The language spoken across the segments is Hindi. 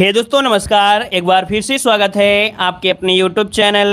हे दोस्तों नमस्कार, एक बार फिर से स्वागत है आपके अपने यूट्यूब चैनल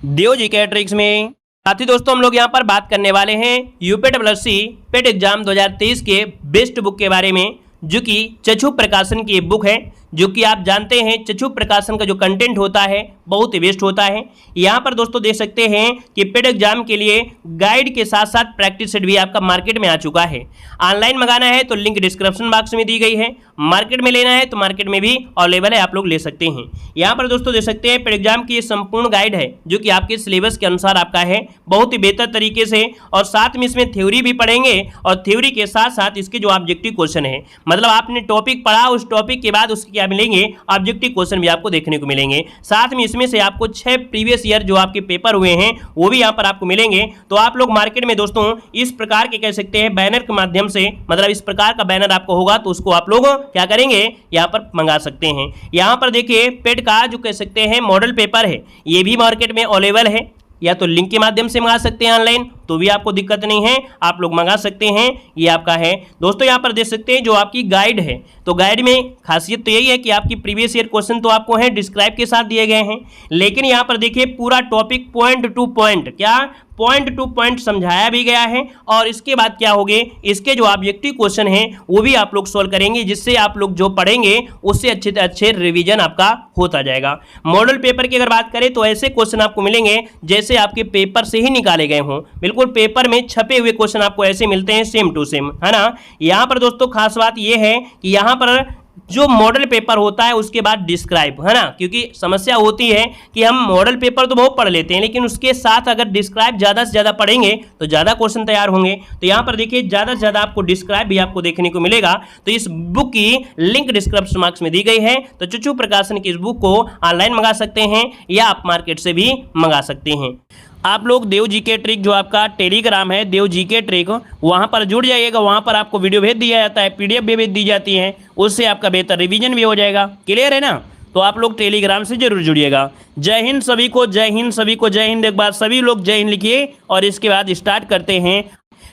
देव जीके ट्रिक्स में। साथ ही दोस्तों हम लोग यहाँ पर बात करने वाले हैं यूपीएससी पेट एग्जाम 2023 के बेस्ट बुक के बारे में, जो कि चक्षु प्रकाशन की बुक है। जो कि आप जानते हैं चक्षु प्रकाशन का जो कंटेंट होता है बहुत ही बेस्ट होता है। यहाँ पर दोस्तों देख सकते हैं कि पेड एग्जाम के लिए गाइड के साथ साथ प्रैक्टिस सेट भी आपका मार्केट में आ चुका है। ऑनलाइन मंगाना है तो लिंक डिस्क्रिप्शन बॉक्स में दी गई है, मार्केट में लेना है तो मार्केट में भी अवेलेबल है, आप लोग ले सकते हैं। यहाँ पर दोस्तों देख सकते हैं पेड एग्जाम की ये संपूर्ण गाइड है जो कि आपके सिलेबस के अनुसार आपका है, बहुत ही बेहतर तरीके से। और साथ में इसमें थ्योरी भी पढ़ेंगे और थ्योरी के साथ साथ इसके जो ऑब्जेक्टिव क्वेश्चन है, मतलब आपने टॉपिक पढ़ा, उस टॉपिक के बाद उसके क्या मिलेंगे, ऑब्जेक्टिव क्वेश्चन भी आपको देखने को मिलेंगे। साथ में इसमें से आपको 6 प्रीवियस ईयर जो आपके पेपर हुए हैं वो भी यहाँ पर आपको मिलेंगे। तो आप लोग मार्केट में दोस्तों इस प्रकार के कह सकते हैं बैनर के माध्यम से, मतलब इस प्रकार का बैनर आपको होगा तो उसको आप लोग क्या करेंगे, यहाँ पर मंगा सकते हैं। यहाँ पर देखिए पेड का जो कह सकते हैं मॉडल पेपर है, ये भी मार्केट में अवेलेबल है, या तो लिंक के माध्यम से मंगा सकते हैं ऑनलाइन, तो भी आपको दिक्कत नहीं है, आप लोग मंगा सकते हैं, ये आपका है। दोस्तों यहाँ पर देख सकते हैं जो आपकी गाइड है, तो गाइड में खासियत तो यही है कि आपकी प्रीवियस ईयर क्वेश्चन तो आपको है डिस्क्राइब के साथ दिए गए हैं, लेकिन यहाँ पर देखिए पूरा टॉपिक पॉइंट टू पॉइंट, क्या पॉइंट टू पॉइंट समझाया भी गया है। और इसके बाद क्या होंगे, इसके जो ऑब्जेक्टिव क्वेश्चन हैं वो भी आप लोग सोल्व करेंगे, जिससे आप लोग जो पढ़ेंगे उससे अच्छे से अच्छे रिवीजन आपका होता जाएगा। मॉडल पेपर की अगर बात करें तो ऐसे क्वेश्चन आपको मिलेंगे जैसे आपके पेपर से ही निकाले गए हों, बिल्कुल पेपर में छपे हुए क्वेश्चन आपको ऐसे मिलते हैं, सेम टू सेम, है ना। यहाँ पर दोस्तों खास बात यह है कि यहाँ पर जो मॉडल पेपर होता है उसके बाद डिस्क्राइब, है ना, क्योंकि समस्या होती है कि हम मॉडल पेपर तो बहुत पढ़ लेते हैं, लेकिन उसके साथ अगर डिस्क्राइब ज़्यादा से ज़्यादा पढ़ेंगे तो ज़्यादा क्वेश्चन तैयार होंगे। तो यहाँ पर देखिए ज़्यादा से ज़्यादा आपको डिस्क्राइब भी आपको देखने को मिलेगा। तो इस बुक की लिंक डिस्क्रिप्शन बॉक्स में दी गई है, तो चक्षु प्रकाशन की इस बुक को ऑनलाइन मंगा सकते हैं या आप मार्केट से भी मंगा सकते हैं। आप लोग देव जीके ट्रिक जो आपका टेलीग्राम है देव जीके ट्रिक, वहाँ पर जुड़ जाइएगा। वहाँ पर आपको वीडियो भेज दिया जाता है, पीडीएफ भी भेज दी जाती है, उससे आपका बेहतर रिवीजन भी हो जाएगा। क्लियर है ना, तो आप लोग टेलीग्राम से जरूर जुड़िएगा। जय हिंद सभी को, जय हिंद सभी को, जय हिंद। एक बार सभी लोग जय हिंद लिखिए और इसके बाद स्टार्ट करते हैं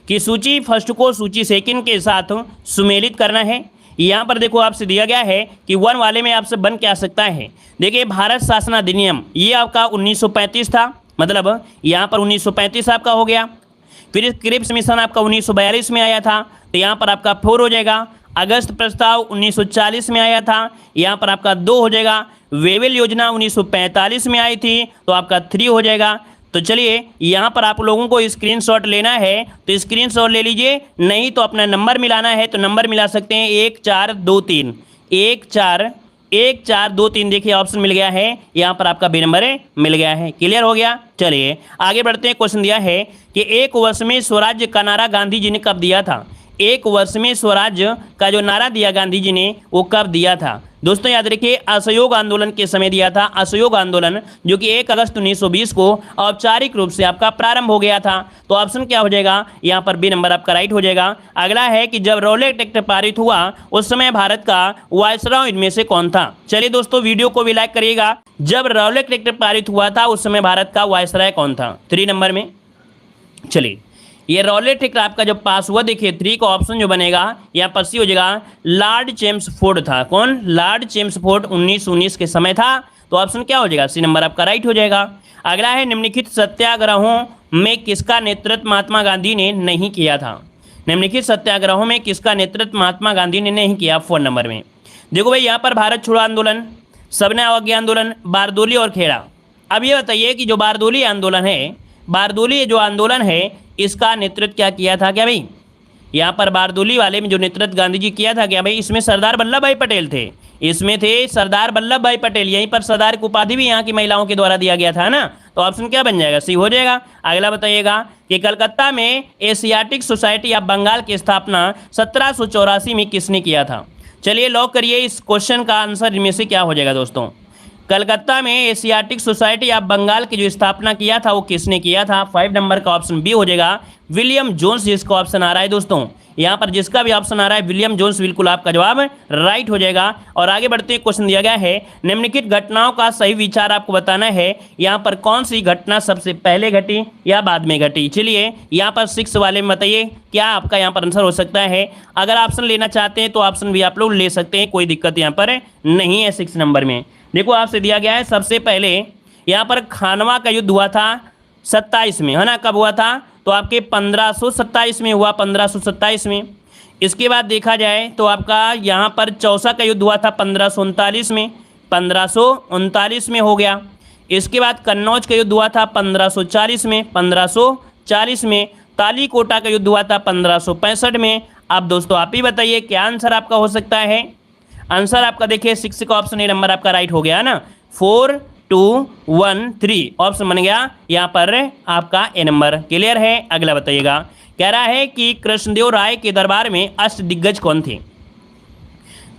कि सूची फर्स्ट को सूची सेकंड के साथ सुमेलित करना है। यहाँ पर देखो आपसे दिया गया है कि 1 वाले में आपसे बन के आ सकता है। देखिए भारत शासन अधिनियम ये आपका 1935 था, मतलब यहाँ पर 1935 आपका हो गया। फिर क्रिप्स मिशन आपका 1942 में आया था, तो यहाँ पर आपका 4 हो जाएगा। अगस्त प्रस्ताव 1940 में आया था, यहाँ पर आपका 2 हो जाएगा। वेवेल योजना 1945 में आई थी, तो आपका 3 हो जाएगा। तो चलिए यहाँ पर आप लोगों को स्क्रीनशॉट लेना है तो स्क्रीनशॉट ले लीजिए, नहीं तो अपना नंबर मिलाना है तो नंबर मिला सकते हैं 1 4 2 3 1 4 2 3। देखिए ऑप्शन मिल गया है, यहाँ पर आपका बी नंबर मिल गया है। क्लियर हो गया। चलिए आगे बढ़ते हैं। क्वेश्चन दिया है कि 1 वर्ष में स्वराज्य का नारा गांधी जी ने कब दिया था। 1 वर्ष में स्वराज्य का जो नारा दिया गांधी जी ने वो कब दिया था। दोस्तों याद रखिए असहयोग आंदोलन के समय दिया था। असहयोग आंदोलन जो कि 1 अगस्त 1920 को औपचारिक रूप से आपका प्रारंभ हो गया था। तो ऑप्शन क्या हो जाएगा, यहाँ पर बी नंबर आपका राइट हो जाएगा। अगला है कि जब रॉलेट एक्ट पारित हुआ उस समय भारत का वायसराय इनमें से कौन था। चलिए दोस्तों वीडियो को भी लाइक करिएगा। जब रॉलेट एक्ट पारित हुआ था उस समय भारत का वायसराय कौन था, 3 नंबर में। चलिए ये रॉलेट एक्ट आपका जब पास हुआ, देखिए 3 का ऑप्शन जो बनेगा यहाँ पर सी हो जाएगा, लॉर्ड चेम्सफोर्ड था। कौन, लॉर्ड चेम्सफोर्ड 1919 के समय था। तो ऑप्शन क्या हो जाएगा, सी नंबर आपका राइट हो जाएगा। अगला है निम्नलिखित सत्याग्रहों में किसका नेतृत्व महात्मा गांधी ने नहीं किया था। निम्नलिखित सत्याग्रहों में किसका नेतृत्व महात्मा गांधी ने नहीं किया, 4 नंबर में। देखो भाई यहाँ पर भारत छोड़ो आंदोलन, सबने अवज्ञा आंदोलन, बारदोली और खेड़ा। अब ये बताइए कि जो बारदोली आंदोलन है, बारदोली जो आंदोलन है इसका नेतृत्व क्या किया था क्या भाई। यहाँ पर बारदोली वाले में जो नेतृत्व गांधी जी किया था क्या भाई, इसमें सरदार वल्लभ भाई पटेल थे, इसमें थे सरदार वल्लभ भाई पटेल। यहीं पर सरदार की उपाधि भी यहाँ की महिलाओं के द्वारा दिया गया था ना। तो ऑप्शन क्या बन जाएगा, सी हो जाएगा। अगला बताइएगा कि कलकत्ता में एशियाटिक सोसाइटी ऑफ बंगाल की स्थापना 1784 में किसने किया था। चलिए लॉक करिए, इस क्वेश्चन का आंसर इनमें से क्या हो जाएगा दोस्तों। कलकत्ता में एशियाटिक सोसाइटी ऑफ बंगाल की जो स्थापना किया था वो किसने किया था? 5 नंबर का ऑप्शन बी हो जाएगा, विलियम जोन्स जिसका ऑप्शन आ रहा है दोस्तों। यहाँ पर जिसका भी ऑप्शन आ रहा है विलियम जोन्स, बिल्कुल आपका जवाब राइट हो जाएगा। और आगे बढ़ते हैं, क्वेश्चन दिया गया है निम्नलिखित घटनाओं का सही विचार आपको बताना है। यहाँ पर कौन सी घटना सबसे पहले घटी या बाद में घटी? चलिए यहाँ पर 6 वाले में बताइए क्या आपका यहाँ पर आंसर हो सकता है। अगर ऑप्शन लेना चाहते हैं तो ऑप्शन भी आप लोग ले सकते हैं, कोई दिक्कत यहाँ पर नहीं है। 6 नंबर में देखो आपसे दिया गया है सबसे पहले यहाँ पर खानवा का युद्ध हुआ था 27 में, है ना। कब हुआ था? तो आपके 1527 में हुआ, 1527 में। इसके बाद देखा जाए तो आपका यहाँ पर चौसा का युद्ध हुआ था 1539 में, 1539 में हो गया। इसके बाद कन्नौज का युद्ध हुआ था 1540 में, 1540 में। तालीकोटा का युद्ध हुआ था 1565 में। अब दोस्तों आप ही बताइए क्या आंसर आपका हो सकता है। आंसर आपका देखिए 6 का ऑप्शन ए नंबर आपका राइट हो गया ना। 4 2 1 3 ऑप्शन बन गया यहाँ पर आपका ए नंबर। क्लियर है? अगला बताइएगा, कह रहा है कि कृष्णदेव राय के दरबार में अष्टदिग्गज कौन थे?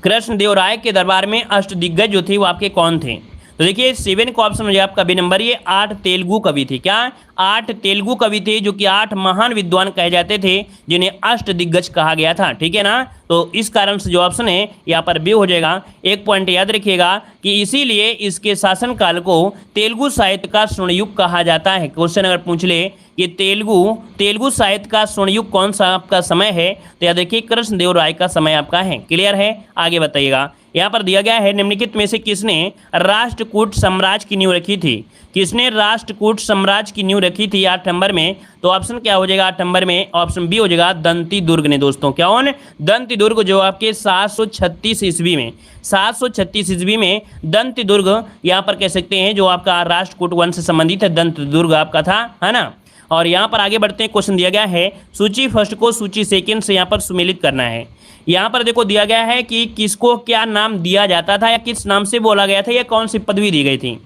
कृष्णदेव राय के दरबार में अष्टदिग्गज जो थे वो आपके कौन थे? तो देखिए 7 का ऑप्शन हो जाए आपका बी नंबर। ये 8 तेलुगु कवि थे। क्या? 8 तेलुगु कवि थे जो कि 8 महान विद्वान कहे जाते थे जिन्हें अष्टदिग्गज कहा गया था। ठीक है ना। तो इस कारण से जो ऑप्शन है यहाँ पर बी हो जाएगा। एक पॉइंट याद रखिएगा कि इसीलिए इसके शासनकाल को तेलुगु साहित्य का स्वर्ण युग कहा जाता है। क्वेश्चन अगर पूछ ले कि तेलुगु साहित्य का स्वर्ण युग कौन सा आपका समय है, तो याद देखिए कृष्णदेव राय का समय आपका है। क्लियर है? आगे बताइएगा, यहाँ पर दिया गया है निम्नलिखित में से किसने राष्ट्रकूट साम्राज्य की नींव रखी थी? किसने राष्ट्रकूट साम्राज्य की नींव रखी थी 8 नंबर में? तो ऑप्शन क्या हो जाएगा 8 नंबर में? ऑप्शन बी हो जाएगा दंती दुर्ग ने दोस्तों। क्या कौन? दंती दुर्ग, जो आपके 736 ईस्वी में, 736 ईस्वी में दंती दुर्ग यहाँ पर कह सकते हैं जो आपका राष्ट्रकूट वंश से संबंधित है, दंत दुर्ग आपका था, है ना। और यहाँ पर आगे बढ़ते हैं, क्वेश्चन दिया गया है सूची फर्स्ट को सूची सेकेंड से यहाँ पर सुमेलित करना है। यहाँ पर देखो दिया गया है कि किसको क्या नाम दिया जाता था या किस नाम से बोला गया था या कौन सी पदवी दी गई थी।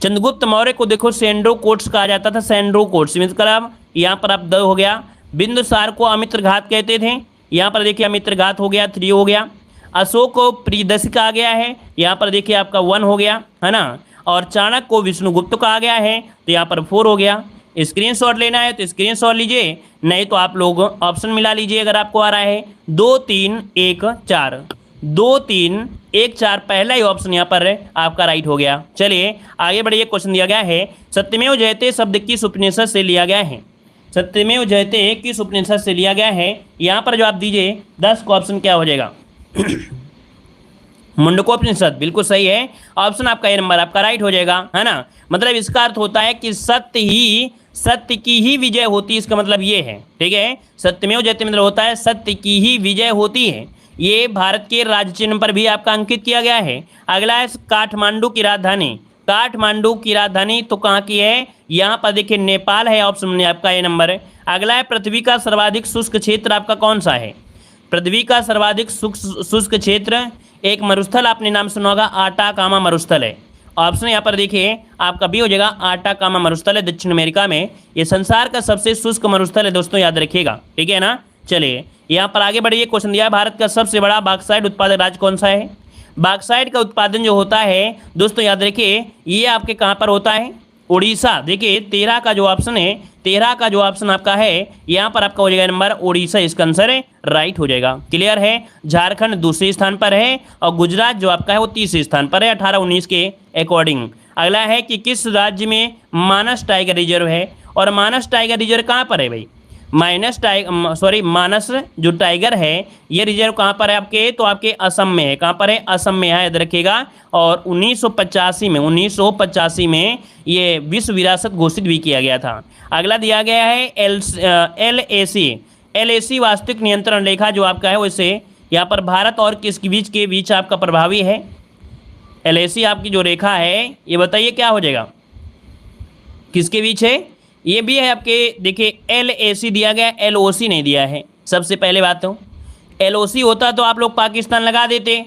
चंद्रगुप्त मौर्य को देखो सेंड्रो कोट्स कहा जाता था, सेंड्रो कोट्स मतलब यहाँ पर आप 2 हो गया। बिंदुसार को अमित्र घात कहते थे, यहाँ पर देखिए अमित्र घात हो गया, 3 हो गया। अशोक को प्रियदर्शी कहा गया है, यहाँ पर देखिए आपका 1 हो गया, है ना। और चाणक्य को विष्णुगुप्त कहा गया है, तो यहाँ पर 4 हो गया। स्क्रीनशॉट लेना है तो स्क्रीनशॉट लीजिए, नहीं तो आप लोग ऑप्शन मिला लीजिए अगर आपको आ रहा है। 2 3 1 4, 2 3 1 4 पहला ही ऑप्शन यहाँ पर आपका राइट हो गया। चलिए आगे बढ़िए, क्वेश्चन दिया गया है सत्यमेव जयते शब्द किस उपनिषद से लिया गया है? सत्यमेव जयते किस उपनिषद से लिया गया है? यहाँ पर जो आप दीजिए 10 का ऑप्शन क्या हो जाएगा? मुंडकोपनिषद, बिल्कुल सही है। ऑप्शन आपका ए नंबर आपका राइट हो जाएगा, है ना। मतलब इसका अर्थ होता है कि सत्य की ही विजय होती है, इसका मतलब ये है। ठीक है, सत्यमेव जयते मतलब होता है सत्य की ही विजय होती है। ये भारत के राज्य चिन्ह पर भी आपका अंकित किया गया है। अगला है काठमांडू की राजधानी। काठमांडू की राजधानी तो कहाँ की है? यहाँ पर देखिए नेपाल है, ऑप्शन आपका ए नंबर है। अगला है पृथ्वी का सर्वाधिक शुष्क क्षेत्र आपका कौन सा है? पृथ्वी का सर्वाधिक शुष्क क्षेत्र, एक मरुस्थल आपने नाम सुना होगा, आटाकामा मरुस्थल है। ऑप्शन यहाँ पर देखिए आपका भी हो जाएगा, आटाकामा मरुस्थल है दक्षिण अमेरिका में। ये संसार का सबसे शुष्क मरुस्थल है दोस्तों, याद रखिएगा। ठीक है ना। चलिए यहाँ पर आगे बढ़िए, क्वेश्चन दिया है भारत का सबसे बड़ा बॉक्साइट उत्पादक राज्य कौन सा है? बॉक्साइट का उत्पादन जो होता है दोस्तों याद रखिए ये आपके कहाँ पर होता है? उड़ीसा। देखिए 13 का जो ऑप्शन है, 13 का जो ऑप्शन आपका है यहाँ पर आपका हो जाएगा नंबर उड़ीसा, इसका आंसर है राइट हो जाएगा। क्लियर है। झारखंड दूसरे स्थान पर है और गुजरात जो आपका है वो तीसरे स्थान पर है 18-19 के अकॉर्डिंग। अगला है कि किस राज्य में मानस टाइगर रिजर्व है? और मानस टाइगर रिजर्व कहाँ पर है भाई? मानस जो टाइगर है ये रिजर्व कहाँ पर है आपके? तो आपके असम में है। कहाँ पर है? असम में है, याद रखिएगा। और 1985 में ये विश्व विरासत घोषित भी किया गया था। अगला दिया गया है LAC वास्तविक नियंत्रण रेखा जो आपका है वैसे यहाँ पर भारत और किसके बीच आपका प्रभावी है? LAC आपकी जो रेखा है ये बताइए क्या हो जाएगा, किसके बीच है? ये भी है आपके देखिए LAC दिया गया, LOC नहीं दिया है। सबसे पहले बात तो LOC होता तो आप लोग पाकिस्तान लगा देते,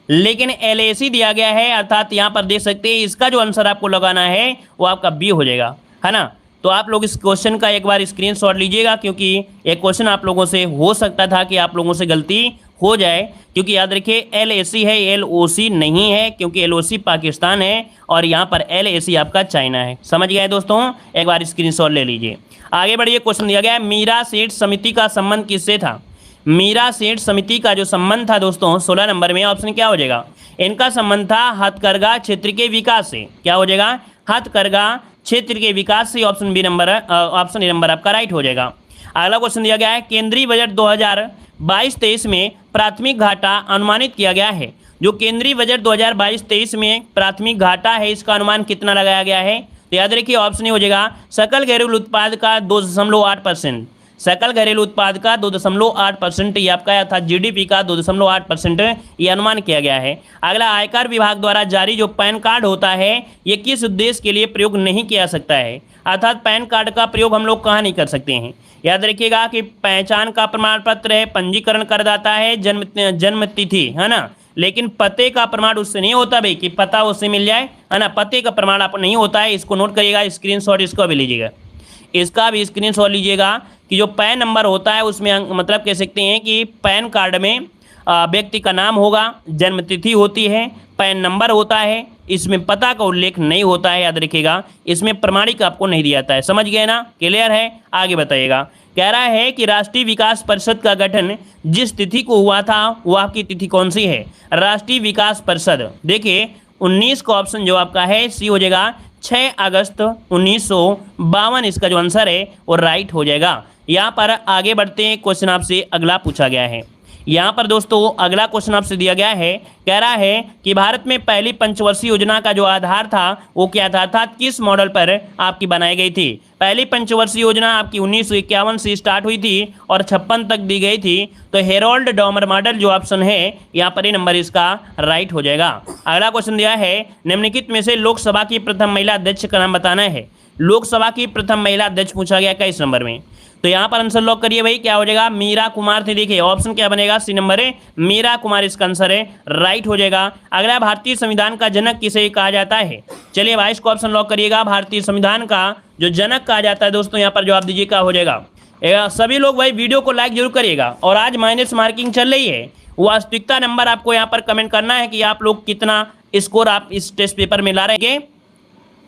लेकिन LAC दिया गया है, अर्थात यहाँ पर देख सकते हैं इसका जो आंसर आपको लगाना है वो आपका बी हो जाएगा, है ना। तो आप लोग इस क्वेश्चन का एक बार स्क्रीनशॉट लीजिएगा, क्योंकि एक क्वेश्चन आप लोगों से हो सकता था कि आप लोगों से गलती हो जाए, क्योंकि याद रखिए LAC है, LOC नहीं है, क्योंकि LOC पाकिस्तान है और यहाँ पर LAC आपका चाइना है। समझ गए दोस्तों, एक बार स्क्रीनशॉट ले लीजिए। आगे बढ़िए, क्वेश्चन दिया गया है मीरा सेठ समिति का संबंध किससे था। मीरा सेठ समिति का जो संबंध था दोस्तों 16 नंबर में, ऑप्शन क्या हो जाएगा, इनका संबंध था हथकरघा क्षेत्र के विकास से। क्या हो जाएगा, हथकरघा क्षेत्र के विकास से। Option B number, option A number आपका राइट हो जाएगा। अगला क्वेश्चन दिया गया है केंद्रीय बजट 2022-23 में प्राथमिक घाटा अनुमानित किया गया है। जो केंद्रीय बजट 2022-23 में प्राथमिक घाटा है, इसका अनुमान कितना लगाया गया है, तो याद रखिए ऑप्शन ए हो जाएगा सकल घरेलू उत्पाद का 2.8%। सकल घरेलू उत्पाद का 2.8% ये आपका था, GDP का 2.8% ये अनुमान किया गया है। अगला, आयकर विभाग द्वारा जारी जो पैन कार्ड होता है ये किस उद्देश्य के लिए प्रयोग नहीं किया सकता है, अर्थात पैन कार्ड का प्रयोग हम लोग कहाँ नहीं कर सकते हैं। याद रखिएगा कि पहचान का प्रमाण पत्र है, पंजीकरण करदाता है, जन्म तिथि है ना, लेकिन पते का प्रमाण उससे नहीं होता भाई कि पता उससे मिल जाए, है ना, पते का प्रमाण आप नहीं होता है। इसको नोट करिएगा, स्क्रीनशॉट इसको भी लीजिएगा, इसका भी स्क्रीनशॉट लीजिएगा कि जो पैन नंबर होता है उसमें मतलब कह सकते हैं कि पैन कार्ड में व्यक्ति का नाम होगा, जन्म तिथि होती है, पैन नंबर होता है, इसमें पता का उल्लेख नहीं होता है। याद रखिएगा, इसमें प्रमाणिक आपको नहीं दिया जाता है। समझ गए ना, क्लियर है। आगे बताइएगा, कह रहा है कि राष्ट्रीय विकास परिषद का गठन जिस तिथि को हुआ था वह आपकी तिथि कौन सी है। राष्ट्रीय विकास परिषद, देखिए 19 का ऑप्शन जो आपका है सी हो जाएगा, 6 अगस्त 1952 इसका जो आंसर है वो राइट हो जाएगा। यहाँ पर आगे बढ़ते हैं, क्वेश्चन आपसे अगला पूछा गया है। यहाँ पर दोस्तों अगला क्वेश्चन आपसे दिया गया है, कह रहा है कि भारत में पहली पंचवर्षीय योजना का जो आधार था वो क्या था, अर्थात किस मॉडल पर आपकी बनाई गई थी। पहली पंचवर्षीय योजना आपकी 1951 से स्टार्ट हुई थी और 56 तक दी गई थी। तो हेरोल्ड डॉमर मॉडल जो ऑप्शन है यहाँ पर ये नंबर इसका राइट हो जाएगा। अगला क्वेश्चन दिया है, निम्नलिखित में से लोकसभा की प्रथम महिला अध्यक्ष का नाम बताना है। लोकसभा की प्रथम महिला अध्यक्ष पूछा गया 21 नंबर में, तो यहाँ पर आंसर लॉक करिए भाई, क्या हो जाएगा, मीरा कुमार थी। देखिए ऑप्शन क्या बनेगा, सी नंबर है, मीरा कुमार इसका आंसर है, राइट हो जाएगा। अगला, भारतीय संविधान का जनक किसे कहा जाता है। चलिए भाई इसको ऑप्शन लॉक करिएगा, भारतीय संविधान का जो जनक कहा जाता है दोस्तों यहाँ पर जवाब दीजिए क्या हो जाएगा। सभी लोग भाई वीडियो को लाइक जरूर करिएगा, और आज माइनस मार्किंग चल रही है, वास्तविकता नंबर आपको यहाँ पर कमेंट करना है कि आप लोग कितना स्कोर आप इस टेस्ट पेपर में ला रहे हैं।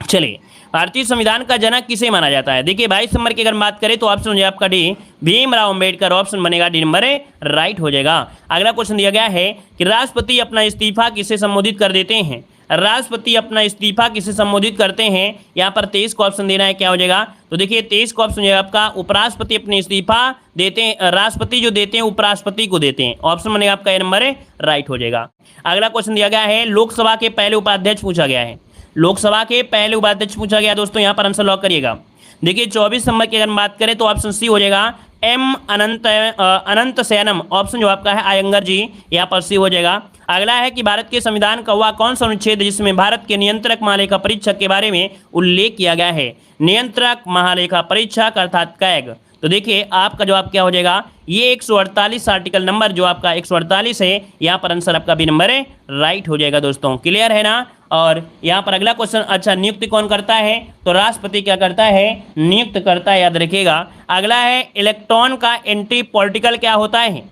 चलिए, भारतीय संविधान का जनक किसे माना जाता है। देखिए 22 नंबर की अगर बात करें तो ऑप्शन हो जाएगा आपका डी, भीमराव अंबेडकर। ऑप्शन बनेगा डी नंबर राइट हो जाएगा। अगला क्वेश्चन दिया गया है कि राष्ट्रपति अपना इस्तीफा किसे संबोधित कर देते हैं। राष्ट्रपति अपना इस्तीफा किसे संबोधित करते हैं, यहाँ पर 23 को ऑप्शन देना है, क्या हो जाएगा, तो देखिए 23 का ऑप्शन जो है आपका, उपराष्ट्रपति अपने इस्तीफा देते हैं, राष्ट्रपति जो देते हैं उपराष्ट्रपति को देते हैं। ऑप्शन बनेगा आपका ए नंबर राइट हो जाएगा। अगला क्वेश्चन दिया गया है, लोकसभा के पहले उपाध्यक्ष पूछा गया है। लोकसभा के पहले उपाध्यक्ष पूछा गया दोस्तों, यहाँ पर आंसर लॉक करिएगा। देखिए 24 नंबर की अगर बात करें तो ऑप्शन सी हो जाएगा, एम अनंत सैनम। ऑप्शन जो आपका है आयंगर जी, यहाँ पर सी हो जाएगा। अगला है कि भारत के संविधान का वह कौन सा अनुच्छेद जिसमें भारत के नियंत्रक महालेखा परीक्षक के बारे में उल्लेख किया गया है। नियंत्रक महालेखा परीक्षक अर्थात कैग। तो देखिए आपका जवाब क्या हो जाएगा, ये 148 आर्टिकल नंबर जो आपका 148 है, यहाँ पर आंसर आपका बी नंबर है, राइट हो जाएगा दोस्तों। क्लियर है ना। और यहाँ पर अगला क्वेश्चन, अच्छा नियुक्ति कौन करता है, तो राष्ट्रपति क्या करता है, नियुक्त करता है, याद रखिएगा। अगला है, इलेक्ट्रॉन का एंटी पार्टिकल क्या होता है।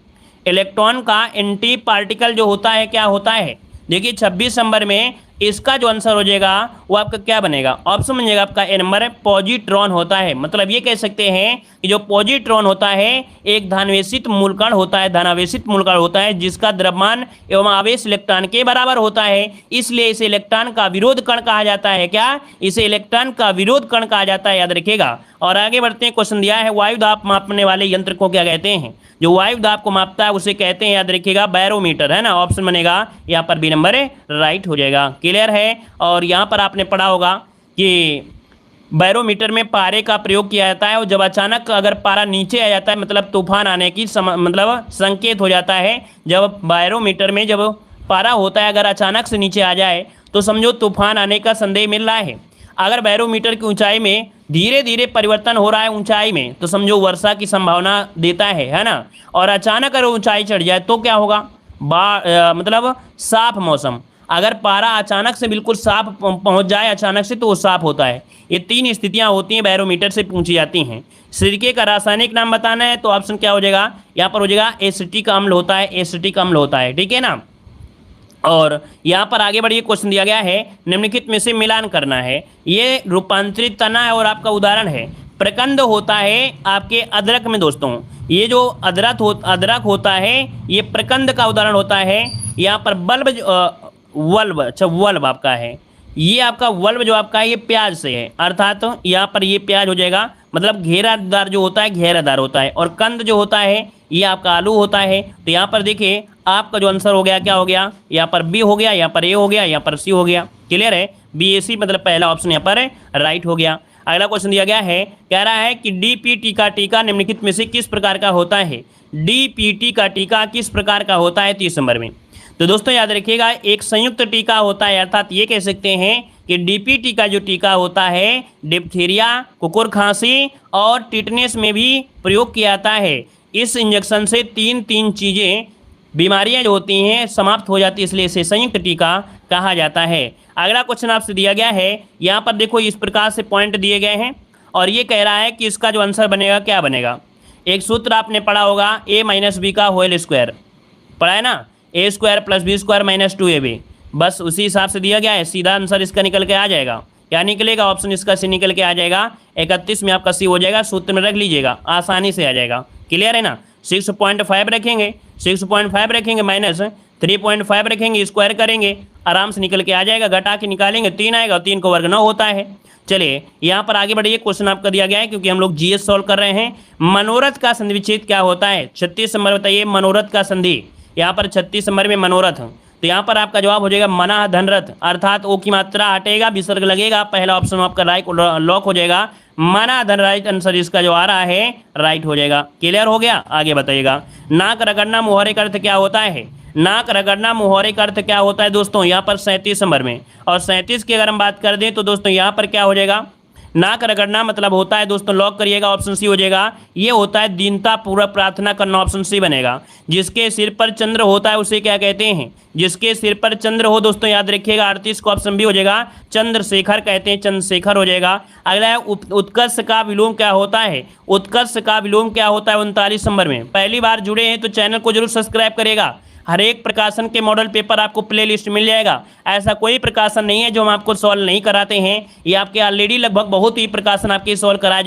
इलेक्ट्रॉन का एंटी पार्टिकल जो होता है क्या होता है। देखिए 26 नंबर में इसका जो आंसर हो जाएगा वो आपका क्या बनेगा, ऑप्शन बन जाएगा आपका ए नंबर, पॉजिट्रॉन होता है। मतलब ये कह सकते हैं कि जो पॉजिट्रॉन होता है एक धनावेशित मूलकण होता है, धनावेशित मूलकण होता है जिसका द्रव्यमान एवं आवेश इलेक्ट्रॉन के बराबर होता है, इसलिए इसे इलेक्ट्रॉन का विरोध कण कहा जाता है। क्या, इसे इलेक्ट्रॉन का विरोध कण कहा जाता है, याद रखिएगा। और आगे बढ़ते हैं, क्वेश्चन दिया है, वायु दाब मापने वाले यंत्र को क्या कहते हैं। जो वायु दाब को मापता है उसे कहते हैं, याद रखिएगा, बैरोमीटर, है ना। ऑप्शन बनेगा यहाँ पर बी नंबर राइट हो जाएगा। क्लियर है। और यहाँ पर आपने पढ़ा होगा कि बैरोमीटर में पारे का प्रयोग किया जाता है, और जब अचानक अगर पारा नीचे आ जाता है मतलब तूफान आने की मतलब संकेत हो जाता है। जब बैरोमीटर में जब पारा होता है अगर अचानक से नीचे आ जाए तो समझो तूफान आने का संदेह मिल रहा है। अगर बैरोमीटर की ऊंचाई में धीरे धीरे परिवर्तन हो रहा है ऊंचाई में तो समझो वर्षा की संभावना देता है ना। और अचानक अगर ऊंचाई चढ़ जाए तो क्या होगा, मतलब साफ मौसम। अगर पारा अचानक से बिल्कुल साफ पहुंच जाए अचानक से तो वो साफ होता है। ये 3 स्थितियां होती हैं, बैरोमीटर से पूछी जाती हैं। सिरके का रासायनिक नाम बताना है तो ऑप्शन क्या हो जाएगा, यहाँ पर हो जाएगा एसिटिक अम्ल होता है, एसिटिक अम्ल होता है, ठीक है ना। और यहाँ पर आगे बढ़िए, क्वेश्चन दिया गया है निम्नलिखित में से मिलान करना है। ये रूपांतरित तना है और आपका उदाहरण है प्रकंद होता है आपके अदरक में दोस्तों। ये जो अदरक होता है ये प्रकंद का उदाहरण होता है। यहाँ पर वल्ब, अच्छा वल्ब आपका है, ये आपका वल्ब जो आपका है ये प्याज से है, अर्थात तो यहाँ पर ये प्याज हो जाएगा, मतलब घेरादार जो होता है घेरादार होता है। और कंद जो होता है ये आपका आलू होता है। तो यहाँ पर देखिए आपका जो आंसर हो गया क्या हो गया, यहाँ पर बी हो गया, यहाँ पर ए हो गया, यहाँ पर सी हो गया। क्लियर है, बी ए सी मतलब पहला ऑप्शन यहाँ पर राइट हो गया। अगला क्वेश्चन दिया गया है, कह रहा है कि डीपीटी का टीका निम्नलिखित में से किस प्रकार का होता है। डीपीटी का टीका किस प्रकार का होता है 30 नंबर में। तो दोस्तों याद रखिएगा एक संयुक्त टीका होता है, अर्थात ये कह सकते हैं कि डीपीटी का जो टीका होता है डिप्थीरिया, कुकुर खांसी और टिटनेस में भी प्रयोग किया जाता है। इस इंजेक्शन से तीन चीज़ें बीमारियां जो होती हैं समाप्त हो जाती है, इसलिए इसे संयुक्त टीका कहा जाता है। अगला क्वेश्चन आपसे दिया गया है, यहाँ पर देखो इस प्रकार से पॉइंट दिए गए हैं और ये कह रहा है कि इसका जो आंसर बनेगा क्या बनेगा। एक सूत्र आपने पढ़ा होगा a माइनस बी का होल स्क्वायर, पढ़ा है ना, a square plus B square minus 2ab, बस उसी हिसाब से दिया गया है। सीधा आंसर इसका निकल के आ जाएगा। क्या निकलेगा, ऑप्शन इसका सी निकल के आ जाएगा। 31 में आपका सी हो जाएगा, सूत्र में रख लीजिएगा, आसानी से आ जाएगा। क्लियर है ना। 6.5 रखेंगे, 6.5 रखेंगे माइनस 3.5 रखेंगे, स्क्वायर करेंगे, आराम से निकल के आ जाएगा। घटा के निकालेंगे 3 आएगा, 3 को वर्ग 9 होता है। चलिए यहाँ पर आगे बढ़िए, क्वेश्चन आपका दिया गया है क्योंकि हम लोग जीएस सॉल्व कर रहे हैं। मनोरथ का संधि विच्छेद क्या होता है 36 नंबर बताइए। मनोरथ का संधि, यहाँ पर 36 नंबर में मनोरथ, तो यहाँ पर आपका जवाब हो जाएगा मना धनरथ, अर्थात ओ की मात्रा हटेगा, विसर्ग लगेगा, पहला ऑप्शन आपका राइट लॉक हो जाएगा। मना धन राइट आंसर इसका जो आ रहा है राइट हो जाएगा। क्लियर हो गया, आगे बताइएगा। नाक रगड़ना मुहावरे का अर्थ क्या होता है। नाक रगड़ना मुहावरे का अर्थ क्या होता है दोस्तों, यहाँ पर 37 नंबर में। और 37 की अगर हम बात कर दें तो दोस्तों यहाँ पर क्या हो जाएगा, नाक रगड़ना मतलब होता है दोस्तों, लॉक करिएगा, ऑप्शन सी हो जाएगा। ये होता है दीनता पूर्वक प्रार्थना करना, ऑप्शन सी बनेगा। जिसके सिर पर चंद्र होता है उसे क्या कहते हैं, जिसके सिर पर चंद्र हो दोस्तों याद रखिएगा, 38 को ऑप्शन बी हो जाएगा, चंद्रशेखर कहते हैं, चंद्रशेखर हो जाएगा। अगला है उत्कर्ष का विलोम क्या होता है। उत्कर्ष का विलोम क्या होता है 39 नंबर में। पहली बार जुड़े हैं तो चैनल को जरूर सब्सक्राइब करिएगा। हर एक प्रकाशन के मॉडल पेपर आपको प्लेलिस्ट मिल जाएगा। ऐसा कोई प्रकाशन नहीं है जो हम आपको सॉल्व नहीं कराते हैं। ये आपके ऑलरेडी लगभग बहुत ही प्रकाशन आपके सॉल्व कराए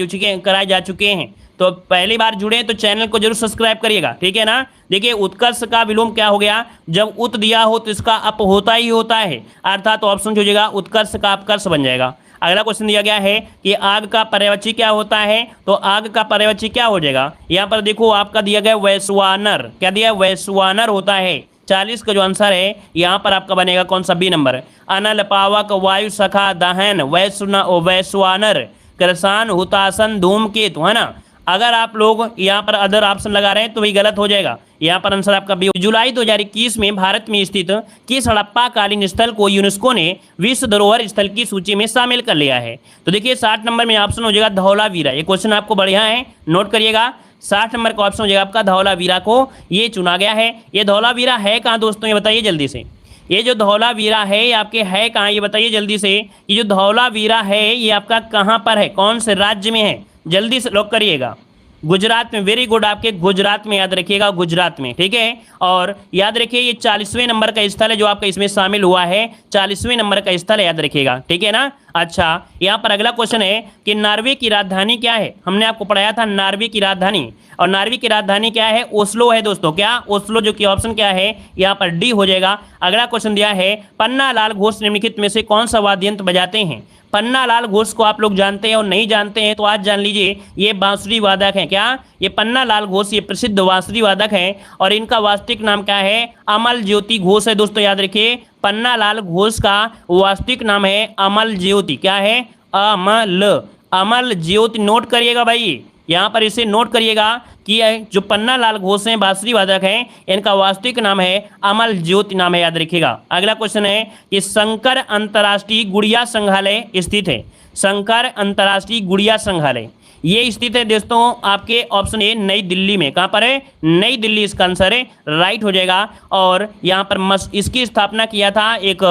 जा चुके हैं। तो पहली बार जुड़े तो चैनल को जरूर सब्सक्राइब करिएगा, ठीक है ना। देखिए उत्कर्ष का विलोम क्या हो गया, जब उत दिया हो तो इसका अप होता ही होता है, अर्थात ऑप्शन हो जाएगा उत्कर्ष का अपकर्ष बन जाएगा। अगला क्वेश्चन दिया गया है कि आग का पर्यवची क्या होता है, तो आग का पर्यवची क्या हो जाएगा। यहाँ पर देखो आपका दिया गया वैश्वानर, क्या दिया वैश्वानर होता है। 40 का जो आंसर है यहाँ पर आपका बनेगा कौन सा, बी नंबर। अनल पावक वायु सखा दहन वैश्वानर कृषान हुतासन धूमकेतु, है ना। अगर आप लोग यहाँ पर अदर ऑप्शन लगा रहे हैं तो वही गलत हो जाएगा। यहाँ पर आंसर आपका बी। जुलाई 2021 में भारत में स्थित किस हड़प्पा कालीन स्थल को यूनेस्को ने विश्व धरोहर स्थल की सूची में शामिल कर लिया है। तो देखिए 60 नंबर में ऑप्शन हो जाएगा धौलावीरा। ये क्वेश्चन आपको बढ़िया है, नोट करिएगा। 60 नंबर का ऑप्शन हो जाएगा आपका धौलावीरा को ये चुना गया है। ये धौलावीरा है कहाँ दोस्तों, ये बताइए जल्दी से। ये जो धौलावीरा है ये आपके है कहाँ, ये बताइए जल्दी से। ये जो धौलावीरा है ये आपका कहाँ पर है, कौन से राज्य में है, जल्दी से लॉक करिएगा। गुजरात में, वेरी गुड, आपके गुजरात में याद रखिएगा, गुजरात में, ठीक है। और याद रखिए ये 40वें नंबर का स्थल है जो आपका इसमें शामिल हुआ है, 40वें नंबर का स्थल है, याद रखिएगा, ठीक है ना। अच्छा यहाँ पर अगला क्वेश्चन है कि नॉर्वे की राजधानी क्या है। हमने आपको पढ़ाया था नॉर्वे की राजधानी, और नॉर्वे की राजधानी क्या है, ओस्लो है दोस्तों। क्या ओस्लो, जो कि ऑप्शन क्या है यहाँ पर डी हो जाएगा। अगला क्वेश्चन दिया है पन्नालाल घोष निम्नलिखित में से कौन सा वाद्य यंत्र बजाते हैं। पन्नालाल घोष को आप लोग जानते हैं और नहीं जानते हैं तो आज जान लीजिए, ये बांसुरी वादक हैं। क्या, ये पन्नालाल घोष ये प्रसिद्ध बांसुरी वादक हैं और इनका वास्तविक नाम क्या है, अमल ज्योति घोष है दोस्तों, याद रखिए। पन्नालाल घोष का वास्तविक नाम है अमल ज्योति, क्या है, अमल ज्योति। नोट करिएगा भाई, यहाँ पर इसे नोट करिएगा कि जो पन्नालाल घोष हैं बांसुरी वादक हैं, इनका वास्तविक नाम है अमल ज्योति नाम है, याद रखिएगा। अगला क्वेश्चन है कि शंकर अंतर्राष्ट्रीय गुड़िया संग्रहालय स्थित है। शंकर अंतर्राष्ट्रीय गुड़िया संग्रहालय ये स्थित है दोस्तों आपके ऑप्शन ए नई दिल्ली में। कहां पर है? नई दिल्ली इसका आंसर है, राइट हो जाएगा। और यहां पर इसकी स्थापना किया था एक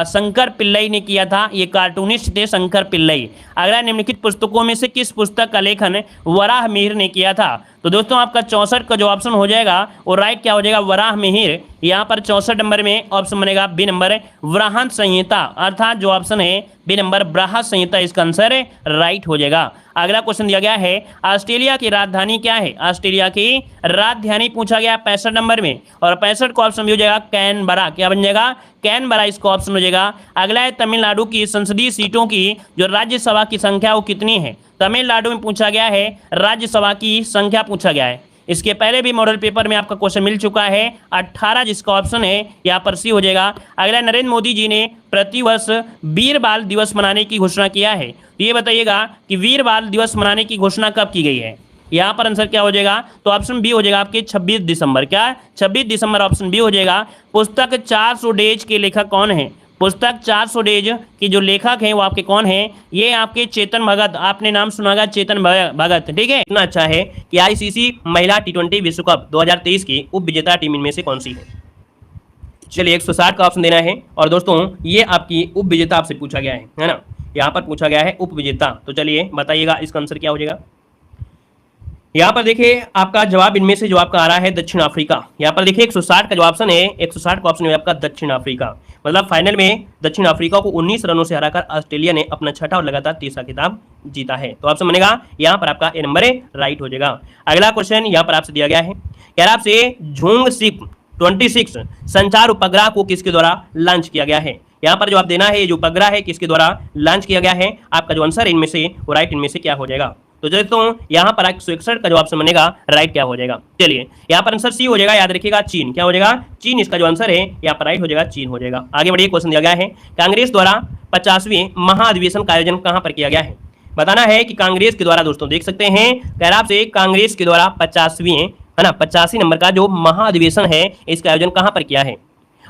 शंकर पिल्लई ने किया था। ये कार्टूनिस्ट थे शंकर पिल्लई। अगला, निम्नलिखित पुस्तकों में से किस पुस्तक का लेखन वराह मिहिर ने किया था? तो दोस्तों आपका 64 का जो ऑप्शन हो जाएगा वो राइट क्या हो जाएगा? वराह मिहिर। यहाँ पर 64 नंबर में ऑप्शन बनेगा बी नंबर बृहद संहिता, अर्थात जो ऑप्शन है बी नंबर बृहद संहिता इसका आंसर राइट हो जाएगा। अगला क्वेश्चन दिया गया है ऑस्ट्रेलिया की राजधानी क्या है? ऑस्ट्रेलिया की राजधानी पूछा गया 65 नंबर में, और 65 का ऑप्शन भी हो जाएगा कैनबरा। क्या बन जाएगा? कैनबरा इसका ऑप्शन हो जाएगा। अगला है तमिलनाडु की संसदीय सीटों की जो राज्यसभा की संख्या वो कितनी है? तमिलनाडु में पूछा गया है, राज्यसभा की संख्या पूछा गया है। इसके पहले भी मॉडल पेपर में आपका क्वेश्चन मिल चुका है 18, जिसका ऑप्शन है यहाँ पर सी हो जाएगा। अगला, नरेंद्र मोदी जी ने प्रतिवर्ष वीर बाल दिवस मनाने की घोषणा किया है, तो ये बताइएगा कि वीर बाल दिवस मनाने की घोषणा कब की गई है? यहाँ पर आंसर क्या हो जाएगा? तो ऑप्शन बी हो जाएगा आपके 26 दिसंबर। क्या? 26 दिसंबर ऑप्शन बी हो जाएगा। पुस्तक 400 डेज के लेखक कौन है? पुस्तक 400 डेज के जो लेखक हैं वो आपके कौन हैं? ये आपके चेतन भगत, आपने नाम सुना होगा चेतन भगत, ठीक है। इतना अच्छा है कि आईसीसी महिला टी20 विश्व कप 2023 की उप विजेता टीम इनमें से कौन सी है? चलिए 160 का ऑप्शन देना है। और दोस्तों ये आपकी उप विजेता आपसे पूछा गया है ना, यहाँ पर पूछा गया है उप विजेता। तो चलिए बताइएगा इसका आंसर क्या हो जाएगा। यहाँ पर देखिए आपका जवाब इनमें से जो आपका आ रहा है दक्षिण अफ्रीका। यहाँ पर देखिए 160 का जो ऑप्शन है, 160 का ऑप्शन है आपका दक्षिण अफ्रीका। मतलब फाइनल में दक्षिण अफ्रीका को 19 रनों से हराकर ऑस्ट्रेलिया ने अपना छठा और लगातार तीसरा खिताब जीता है। तो ऑप्शन बनेगा यहाँ पर आपका ए नंबर है, राइट हो जाएगा। अगला क्वेश्चन यहाँ पर आपसे दिया गया है, कह रहा आपसे झुंग सिप 26 संचार उपग्रह को किसके द्वारा लॉन्च किया गया है? यहाँ पर जवाब देना है, जो उपग्रह है किसके द्वारा लॉन्च किया गया है। आपका जो आंसर है इनमें से वो राइट इनमें से क्या हो जाएगा? तो दोस्तों यहाँ पर 161 का जो ऑप्शन बनेगा राइट क्या हो जाएगा? चलिए यहाँ पर आंसर सी हो जाएगा, याद रखिएगा चीन। क्या हो जाएगा? चीन इसका जो आंसर है यहाँ पर राइट हो जाएगा, चीन हो जाएगा। आगे बढ़िए, क्वेश्चन दिया गया है कांग्रेस द्वारा 50वें महाधिवेशन का आयोजन कहाँ पर किया गया है? बताना है कि कांग्रेस के द्वारा, दोस्तों देख सकते हैं कह रहा आपसे कांग्रेस के द्वारा 50वीं है ना 85 नंबर का जो महाधिवेशन है इसका आयोजन कहाँ पर किया है?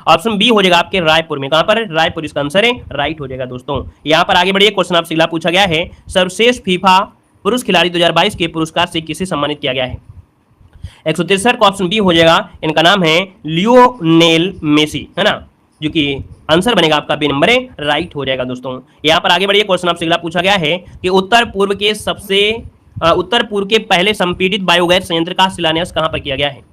ऑप्शन बी हो जाएगा आपके रायपुर में। कहां पर? रायपुर इसका आंसर है, राइट हो जाएगा। दोस्तों यहां पर आगे बढ़िए, क्वेश्चन आपसे अगला पूछा गया है सर्वश्रेष्ठ फीफा पुरुष खिलाड़ी 2022 के पुरस्कार से किसे सम्मानित किया गया है? 163 का ऑप्शन बी हो जाएगा, इनका नाम है लियोनेल मेसी, है ना, जो कि आंसर बनेगा आपका बी नंबर है, राइट हो जाएगा। दोस्तों यहां पर आगे बढ़िए, क्वेश्चन आपसे अगला पूछा गया है कि उत्तर पूर्व के पहले संपीड़ित बायोगैस संयंत्र का शिलान्यास कहां पर किया गया है?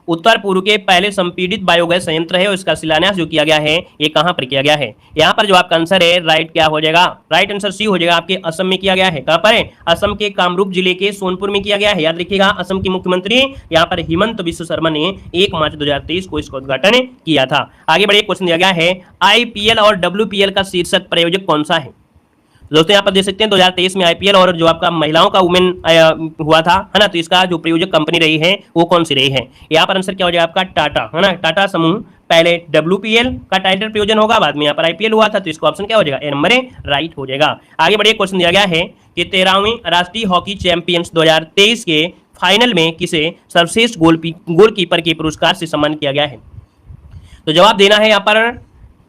उत्तर पूर्व के पहले संपीड़ित बायोगैस संयंत्र है और इसका शिलान्यास जो किया गया है ये कहां पर किया गया है? यहाँ पर जो आपका आंसर है राइट क्या हो जाएगा? राइट आंसर सी हो जाएगा, आपके असम में किया गया है। कहां पर है? असम के कामरूप जिले के सोनपुर में किया गया है। याद रखिएगा, असम के मुख्यमंत्री यहाँ पर हिमंत बिस्व शर्मा ने 1 मार्च 2023 को इसका उद्घाटन किया था। आगे बढ़िए, क्वेश्चन दिया गया है आईपीएल और WPL का शीर्षक प्रायोजक कौन सा है? दोस्तों यहाँ पर देख सकते हैं 2023 में आईपीएल और जो आपका महिलाओं का वुमेन हुआ था, है ना, तो इसका जो प्रायोजक कंपनी रही है वो कौन सी रही है? यहाँ पर आंसर क्या हो जाएगा आपका? टाटा, है ना, टाटा समूह पहले WPL का टाइटल प्रयोजन होगा, बाद में यहाँ पर आईपीएल हुआ था, तो इसका ऑप्शन क्या हो जाएगा? ए नंबर है, राइट हो जाएगा। आगे बढ़िए, क्वेश्चन दिया गया है कि 13वीं राष्ट्रीय हॉकी चैंपियंस 2023 के फाइनल में किसे सर्वश्रेष्ठ गोलकीपर के पुरस्कार से सम्मानित किया गया है? तो जवाब देना है यहाँ पर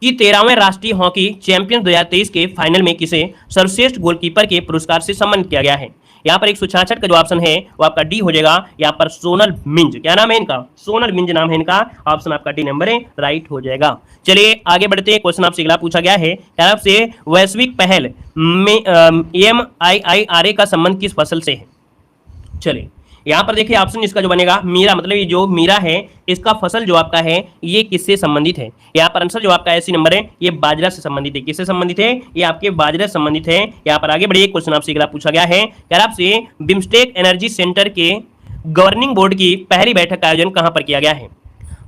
कि 13वें राष्ट्रीय हॉकी चैंपियंस 2023 के फाइनल में किसे सर्वश्रेष्ठ गोलकीपर के पुरस्कार से सम्मानित किया गया है? यहाँ पर 166 का जो ऑप्शन है वो आपका डी हो जाएगा। यहाँ पर सोनल मिंज, क्या नाम है इनका? सोनल मिंज नाम है इनका। ऑप्शन आपका डी नंबर है, राइट हो जाएगा। चलिए आगे बढ़ते हैं, क्वेश्चन आपसे अगला पूछा गया है तरफ से वैश्विक पहल में MIIRA का संबंध किस फसल से है? चलिए यहाँ पर देखिए ऑप्शन इसका जो बनेगा मीरा, मतलब ये जो मीरा है इसका फसल जो आपका है ये किससे संबंधित है? यहाँ पर आंसर जो आपका ऐसी नंबर है ये बाजरा से संबंधित है। किससे संबंधित है? ये आपके बाजरा से संबंधित है। यहाँ पर आगे बढ़िए, क्वेश्चन आपसे अगला पूछा गया है क्या आपसे बिम्स्टेक एनर्जी सेंटर के गवर्निंग बोर्ड की पहली बैठक का आयोजन कहाँ पर किया गया है?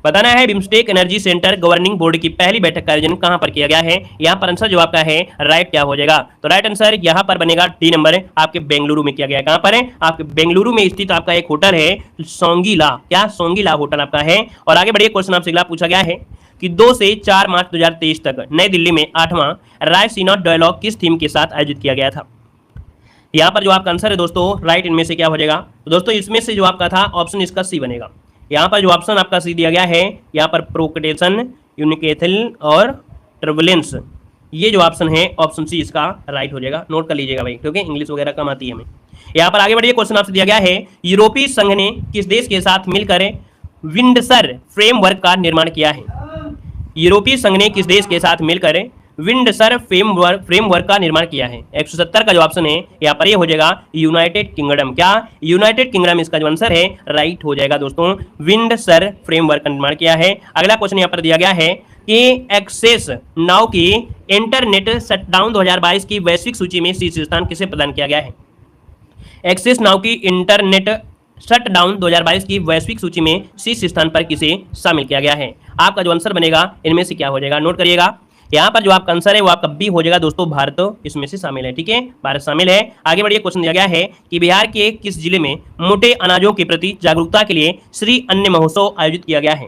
बताना है BIMSTEC energy centre governing board की पहली बैठक का आयोजन कहां पर किया गया है? यहाँ पर आंसर जो आपका है राइट क्या हो जाएगा? तो राइट आंसर यहाँ पर बनेगा डी नंबर, आपके बेंगलुरु में किया गया है। कहां पर है? आपके बेंगलुरु में स्थित आपका एक होटल है सोंगीला, क्या सोंगीला होटल आपका है। और आगे बढ़िए, क्वेश्चन आपसे अगला पूछा गया है कि 2 से 4 मार्च 2023 तक नई दिल्ली में 8वां रायसीना डायलॉग किस थीम के साथ आयोजित किया गया था? यहाँ पर जो आपका आंसर है दोस्तों राइट इनमें से क्या हो जाएगा? तो दोस्तों इसमें से जो आपका था ऑप्शन इसका सी बनेगा। यहाँ पर जो ऑप्शन आपका सी दिया गया है यहाँ पर प्रोकटेशन, यूनिकेथल और टर्बुलेंस, ये जो ऑप्शन है ऑप्शन सी इसका राइट हो जाएगा। नोट कर लीजिएगा भाई, क्योंकि इंग्लिश वगैरह कम आती है हमें। यहाँ पर आगे बढ़िए, क्वेश्चन आपसे दिया गया है यूरोपीय संघ ने किस देश के साथ मिलकर विंडसर फ्रेमवर्क का निर्माण किया है। यूरोपीय संघ ने किस देश के साथ मिलकर विंडसर फ्रेमवर्क का निर्माण किया है। 170 का जो ऑप्शन है यहाँ पर ये हो जाएगा यूनाइटेड किंगडम। क्या यूनाइटेड किंगडम इसका जो आंसर है राइट हो जाएगा दोस्तों। विंडसर फ्रेमवर्क का निर्माण किया है। अगला क्वेश्चन यहाँ पर दिया गया है कि एक्सेस नाउ की इंटरनेट शटडाउन 2022 की वैश्विक सूची में शीर्ष स्थान किसे प्रदान किया गया है। एक्सेस नाउ की इंटरनेट शटडाउन 2022 की वैश्विक सूची में शीर्ष स्थान पर किसे शामिल किया गया है। आपका जो आंसर बनेगा इनमें से क्या हो जाएगा, नोट करिएगा। यहाँ पर जो आपका आंसर है वो आपका बी हो जाएगा दोस्तों, भारत इसमें से शामिल है। ठीक है, भारत शामिल है। आगे बढ़िए, क्वेश्चन दिया गया है कि बिहार के किस जिले में मोटे अनाजों के प्रति जागरूकता के लिए श्री अन्न महोत्सव आयोजित किया गया है।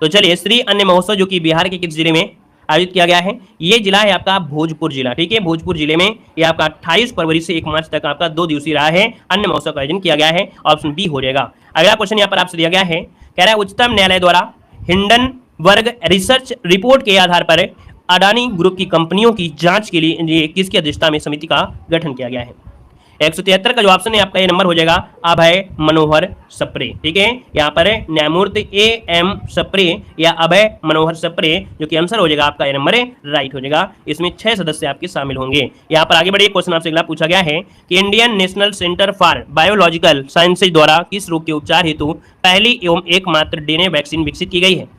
तो चलिए, श्री अन्न महोत्सव जो कि बिहार के किस जिले में आयोजित किया गया है, ये जिला है आपका भोजपुर जिला। ठीक है, भोजपुर जिले में ये आपका 28 फरवरी से 1 मार्च तक आपका 2 दिवसीय रहा है अन्न महोत्सव का आयोजन किया गया है। ऑप्शन बी हो जाएगा। अगला क्वेश्चन यहाँ पर आपसे दिया गया है, कह रहा है उच्चतम न्यायालय द्वारा हिंडनबर्ग रिसर्च रिपोर्ट के आधार पर अडानी ग्रुप की कंपनियों की जांच के लिए किसकी अध्यक्षता में समिति का गठन किया गया है। 173 का जो ऑप्शन है आपका ये नंबर हो जाएगा अभय मनोहर सप्रे। ठीक है, यहाँ पर न्यायमूर्ति AM सप्रे या अभय मनोहर सप्रे, जो कि आंसर हो जाएगा आपका ये नंबर राइट हो जाएगा। इसमें 6 सदस्य आपके शामिल होंगे। यहाँ पर आगे बढ़िए, क्वेश्चन आपसे अगला पूछा गया है कि Indian national centre for biological sciences द्वारा किस रोग के उपचार हेतु पहली एवं एकमात्र DNA वैक्सीन विकसित की गई है।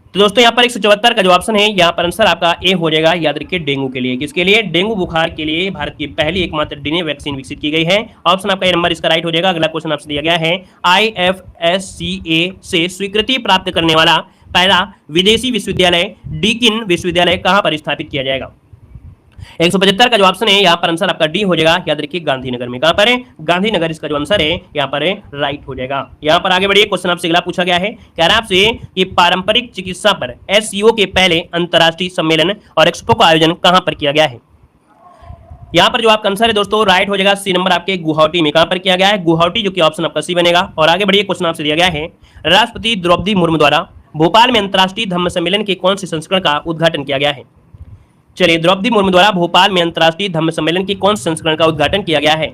तो दोस्तों यहाँ पर 174 का जो ऑप्शन है यहाँ पर आंसर आपका ए हो जाएगा। याद रखिए, डेंगू के लिए, किसके लिए, डेंगू बुखार के लिए भारत की पहली एकमात्र DNA वैक्सीन विकसित की गई है। ऑप्शन आपका ये नंबर इसका राइट हो जाएगा। अगला क्वेश्चन आपसे दिया गया है IFSCA से स्वीकृति प्राप्त करने वाला पहला विदेशी विश्वविद्यालय डीकिन विश्वविद्यालय कहाँ पर स्थापित किया जाएगा। 175 का जो ऑप्शन है यहाँ पर आंसर आपका डी हो जाएगा। याद रखिए, गांधीनगर में। कहाँ पर है, गांधीनगर इसका जो आंसर है यहाँ पर राइट हो जाएगा। यहाँ पर आगे बढ़िए, क्वेश्चन आपसे अगला पूछा गया है, कह रहा है आपसे कि पारंपरिक चिकित्सा पर SCO के पहले अंतर्राष्ट्रीय सम्मेलन और एक्सपो का आयोजन कहाँ पर किया गया है। यहाँ पर जो आपका आंसर है दोस्तों राइट हो जाएगा। सी नंबर आपके गुवाहाटी में। कहाँ पर किया गया है, गुवाहाटी, जो कि ऑप्शन आपका सी बनेगा। और आगे बढ़िए, क्वेश्चन आपसे दिया गया है राष्ट्रपति द्रौपदी मुर्मू द्वारा भोपाल में अंतर्राष्ट्रीय धम्म सम्मेलन के कौन से संस्करण का उद्घाटन किया गया है। चलिए, द्रौपदी मुर्मू द्वारा भोपाल में अंतर्राष्ट्रीय धम्म सम्मेलन की कौन से संस्करण का उद्घाटन किया गया है।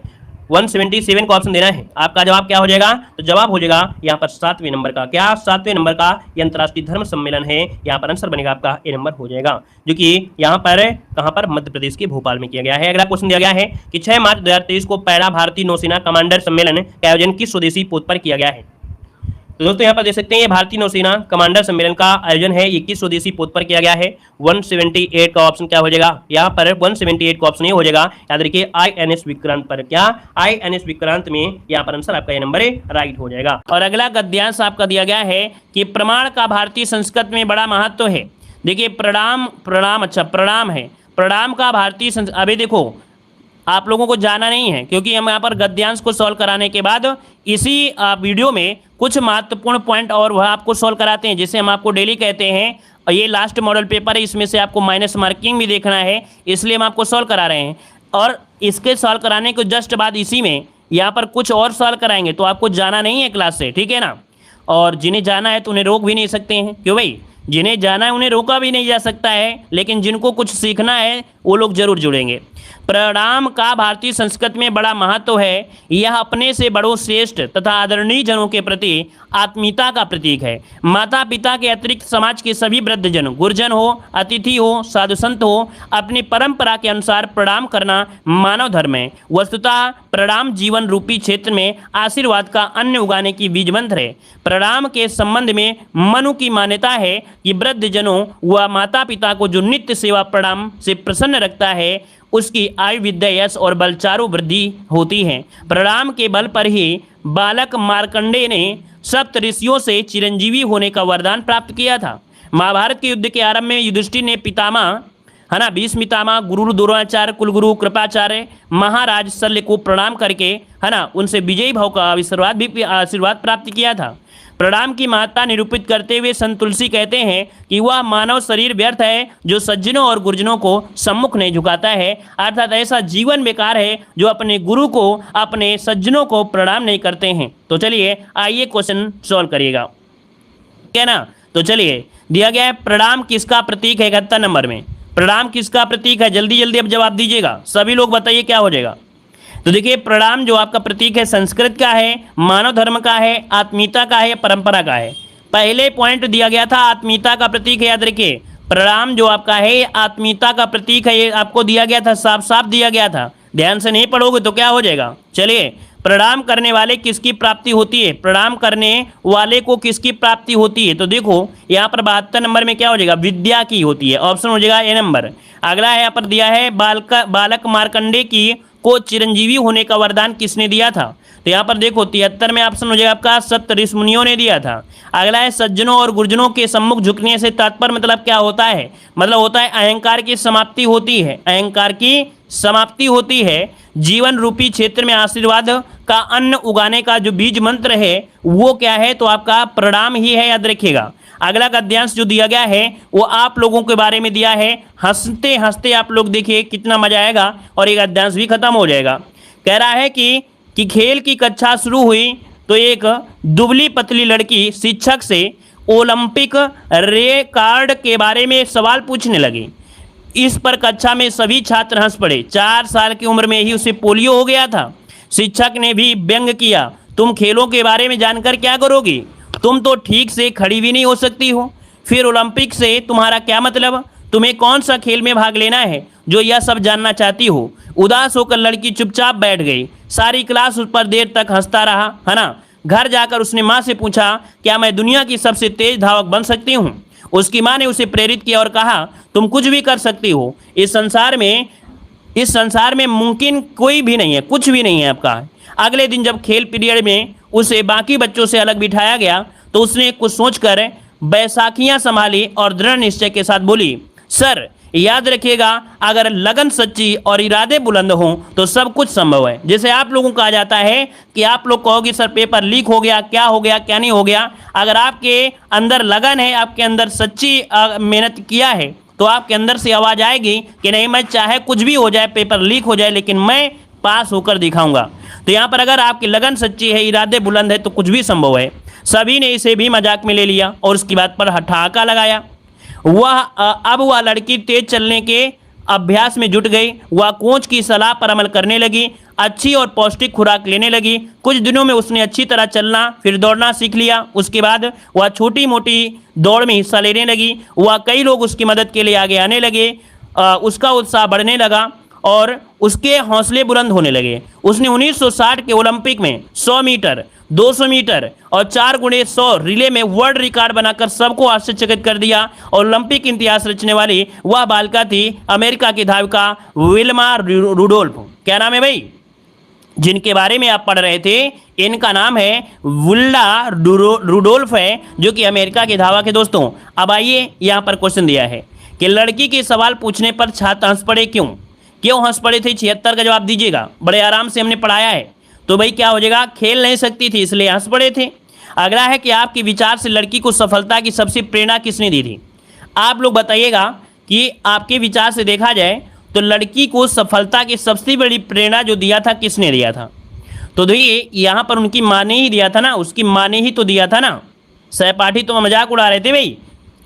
177 का ऑप्शन देना है। आपका जवाब क्या हो जाएगा, तो जवाब हो जाएगा यहाँ पर 7वें नंबर का। क्या 7वें नंबर का ये अंतर्राष्ट्रीय धर्म सम्मेलन है। यहाँ पर आंसर बनेगा आपका ए नंबर हो जाएगा, जो कि यहाँ पर कहाँ पर, मध्य प्रदेश के भोपाल में किया गया है। अगला क्वेश्चन दिया गया है कि 6 मार्च 2023 को पहला भारतीय नौसेना कमांडर सम्मेलन का आयोजन किस स्वदेशी पोत पर किया गया है। तो दोस्तों यहाँ पर देख सकते हैं, ये भारतीय नौसेना कमांडर सम्मेलन का आयोजन है, ये किस स्वदेशी पोत पर किया गया है। 178 का ऑप्शन क्या हो जाएगा, यहाँ पर 178 का ऑप्शन ये हो जाएगा। याद रखिए, INS विक्रांत पर। क्या INS विक्रांत में यहाँ पर आंसर आपका ये नंबर राइट हो जाएगा। और अगला गद्यांश आपका दिया गया है कि प्रमाण का भारतीय संस्कृत में बड़ा महत्व है। देखिए, प्रणाम है, प्रणाम का भारतीय अभी देखो आप लोगों को जाना नहीं है, क्योंकि हम यहाँ पर गद्यांश को सॉल्व कराने के बाद इसी वीडियो में कुछ महत्वपूर्ण पॉइंट और वह आपको सॉल्व कराते हैं, जिसे हम आपको डेली कहते हैं। और ये लास्ट मॉडल पेपर है, इसमें से आपको माइनस मार्किंग भी देखना है, इसलिए हम आपको सॉल्व करा रहे हैं। और इसके सॉल्व कराने के जस्ट बाद इसी में यहाँ पर कुछ और सॉल्व कराएंगे, तो आपको जाना नहीं है क्लास से, ठीक है ना। और जिन्हें जाना है तो उन्हें रोक भी नहीं सकते हैं, क्यों भाई, जिन्हें जाना है उन्हें रोका भी नहीं जा सकता है, लेकिन जिनको कुछ सीखना है वो लोग जरूर जुड़ेंगे। प्रणाम का भारतीय संस्कृत में बड़ा महत्व है। यह अपने से बड़ों, श्रेष्ठ तथा आदरणीय जनों के प्रति आत्मीयता का प्रतीक है। माता पिता के अतिरिक्त समाज के सभी वृद्धजन, गुरुजन हो, अतिथि हो, साधु संत हो, अपनी परंपरा के अनुसार प्रणाम करना मानव धर्म है। वस्तुतः प्रणाम जीवन रूपी क्षेत्र में आशीर्वाद का अन्न उगाने की बीज मंत्र है। प्रणाम के संबंध में मनु की मान्यता है कि वृद्धजनों व माता पिता को जो नित्य सेवा प्रणाम से प्रसन्न रखता है, उसकी आयु, विद्या, यश और बल चारों वृद्धि होती है। प्रणाम के बल पर ही बालक मार्कंडेय ने सप्त ऋषियों से चिरंजीवी होने का वरदान प्राप्त किया था। महाभारत के युद्ध के आरंभ में युधिष्ठिर ने पितामह, है ना, भीष्म पितामह, गुरु द्रोणाचार्य, कुलगुरु कृपाचार्य, महाराज शल्य को प्रणाम करके, है ना, उनसे विजयी भाव का आशीर्वाद प्राप्त किया था। प्रणाम की महत्ता निरूपित करते हुए संत तुलसी कहते हैं कि वह मानव शरीर व्यर्थ है जो सज्जनों और गुरुजनों को सम्मुख नहीं झुकाता है। अर्थात ऐसा जीवन बेकार है जो अपने गुरु को, अपने सज्जनों को प्रणाम नहीं करते हैं। तो चलिए आइए क्वेश्चन सॉल्व करिएगा, ठीक है ना। तो चलिए, दिया गया है प्रणाम किसका प्रतीक है 71 नंबर में। प्रणाम किसका प्रतीक है? जल्दी जल्दी अब जवाब दीजिएगा, सभी लोग बताइए क्या हो जाएगा। तो देखिए प्रणाम जो आपका प्रतीक है संस्कृत का है, मानव धर्म का है, आत्मीयता का है, परंपरा का है। पहले पॉइंट दिया गया था आत्मीयता का प्रतीक है, याद रखिए। प्रणाम जो आपका है ये आत्मीयता का प्रतीक है, ये आपको दिया गया था, साफ साफ दिया गया था। ध्यान से नहीं पढ़ोगे तो क्या हो जाएगा। चलिए, प्रणाम करने वाले किसकी प्राप्ति होती है? प्रणाम करने वाले को किसकी प्राप्ति होती है? तो देखो यहाँ पर 72 नंबर में क्या हो जाएगा? विद्या की होती है। ऑप्शन हो जाएगा ए नंबर। अगला यहाँ पर दिया है बालक मार्कंडे की को चिरंजीवी होने का वरदान किसने दिया था? तो यहाँ पर देखो 73 में ऑप्शन हो जाएगा आपका सप्त ऋषि मुनियों ने दिया था। अगला है सज्जनों और गुरुजनों के सम्मुख झुकने से तात्पर्य मतलब क्या होता है? मतलब होता है अहंकार की समाप्ति होती है, अहंकार की समाप्ति होती है। जीवन रूपी क्षेत्र में आशीर्वाद का अन्न उगाने का जो बीज मंत्र है वो क्या है? तो आपका प्रणाम ही है, याद रखिएगा। अगला गद्यांश जो दिया गया है वो आप लोगों के बारे में दिया है। हंसते हंसते आप लोग देखिए कितना मजा आएगा और ये गद्यांश भी खत्म हो जाएगा। कह रहा है कि खेल की कक्षा शुरू हुई तो एक दुबली पतली लड़की शिक्षक से ओलंपिक रिकॉर्ड के बारे में सवाल पूछने लगी। इस पर कक्षा में सभी छात्र हंस पड़े। 4 साल की उम्र में ही उसे पोलियो हो गया था। शिक्षक ने भी व्यंग किया, तुम खेलों के बारे में जानकर क्या करोगी? तुम तो ठीक से खड़ी भी नहीं हो सकती हो, फिर ओलंपिक से तुम्हारा क्या मतलब? तुम्हें कौन सा खेल में भाग लेना है जो यह सब जानना चाहती हो? उदास होकर लड़की चुपचाप बैठ गई। सारी क्लास उस पर देर तक हंसता रहा, है ना। घर जाकर उसने माँ से पूछा, क्या मैं दुनिया की सबसे तेज धावक बन सकती हूँ? उसकी माँ ने उसे प्रेरित किया और कहा, तुम कुछ भी कर सकती हो। इस संसार में मुमकिन कोई भी नहीं है, कुछ भी नहीं है आपका। अगले दिन जब खेल पीरियड में उसे बाकी बच्चों से अलग बिठाया गया तो उसने कुछ सोचकर बैसाखियां संभाली और दृढ़ निश्चय के साथ बोली, सर याद रखिएगा, अगर लगन सच्ची और इरादे बुलंद हों तो सब कुछ संभव है। जैसे आप लोगों को कहा जाता है कि आप लोग कहोगे सर पेपर लीक हो गया, क्या हो गया, क्या नहीं हो गया। अगर आपके अंदर लगन है, आपके अंदर सच्ची मेहनत किया है तो आपके अंदर से आवाज़ आएगी कि नहीं, मैं चाहे कुछ भी हो जाए, पेपर लीक हो जाए, लेकिन मैं पास होकर दिखाऊंगा। तो यहाँ पर अगर आपकी लगन सच्ची है, इरादे बुलंद है तो कुछ भी संभव है। सभी ने इसे भी मजाक में ले लिया और उसकी बात पर ठहाका लगाया। अब वह लड़की तेज चलने के अभ्यास में जुट गई। वह कोच की सलाह पर अमल करने लगी, अच्छी और पौष्टिक खुराक लेने लगी। कुछ दिनों में उसने अच्छी तरह चलना फिर दौड़ना सीख लिया। उसके बाद वह छोटी मोटी दौड़ में हिस्सा लेने लगी। वह कई लोग उसकी मदद के लिए आगे आने लगे। उसका उत्साह बढ़ने लगा और उसके हौसले बुलंद होने लगे। उसने 1960 के ओलंपिक में 100 मीटर, 200 मीटर और 4x100 रिले में वर्ल्ड रिकॉर्ड बनाकर सबको आश्चर्यचकित कर दिया। और ओलंपिक इतिहास रचने वाली वह बालिका थी अमेरिका की धाविका विल्मा रुडोल्फ। क्या नाम है भाई जिनके बारे में आप पढ़ रहे थे? इनका नाम है विल्मा रुडोल्फ है, जो कि अमेरिका की धावक है। दोस्तों अब आइए, यहाँ पर क्वेश्चन दिया है कि लड़की के सवाल पूछने पर छात्र हंस पड़े, क्यों हंस पड़े थे? 76 का जवाब दीजिएगा, बड़े आराम से हमने पढ़ाया है। तो भाई क्या हो जाएगा? खेल नहीं सकती थी इसलिए हंस पड़े थे। अगला है कि आपके विचार से लड़की को सफलता की सबसे प्रेरणा किसने दी थी? आप लोग बताइएगा कि आपके विचार से देखा जाए तो लड़की को सफलता की सबसे बड़ी प्रेरणा जो दिया था किसने दिया था? तो देखिए यहाँ पर उनकी माँ ने ही दिया था ना, उसकी माँ ने ही तो दिया था ना। सहपाठी तो मजाक उड़ा रहे थे भाई।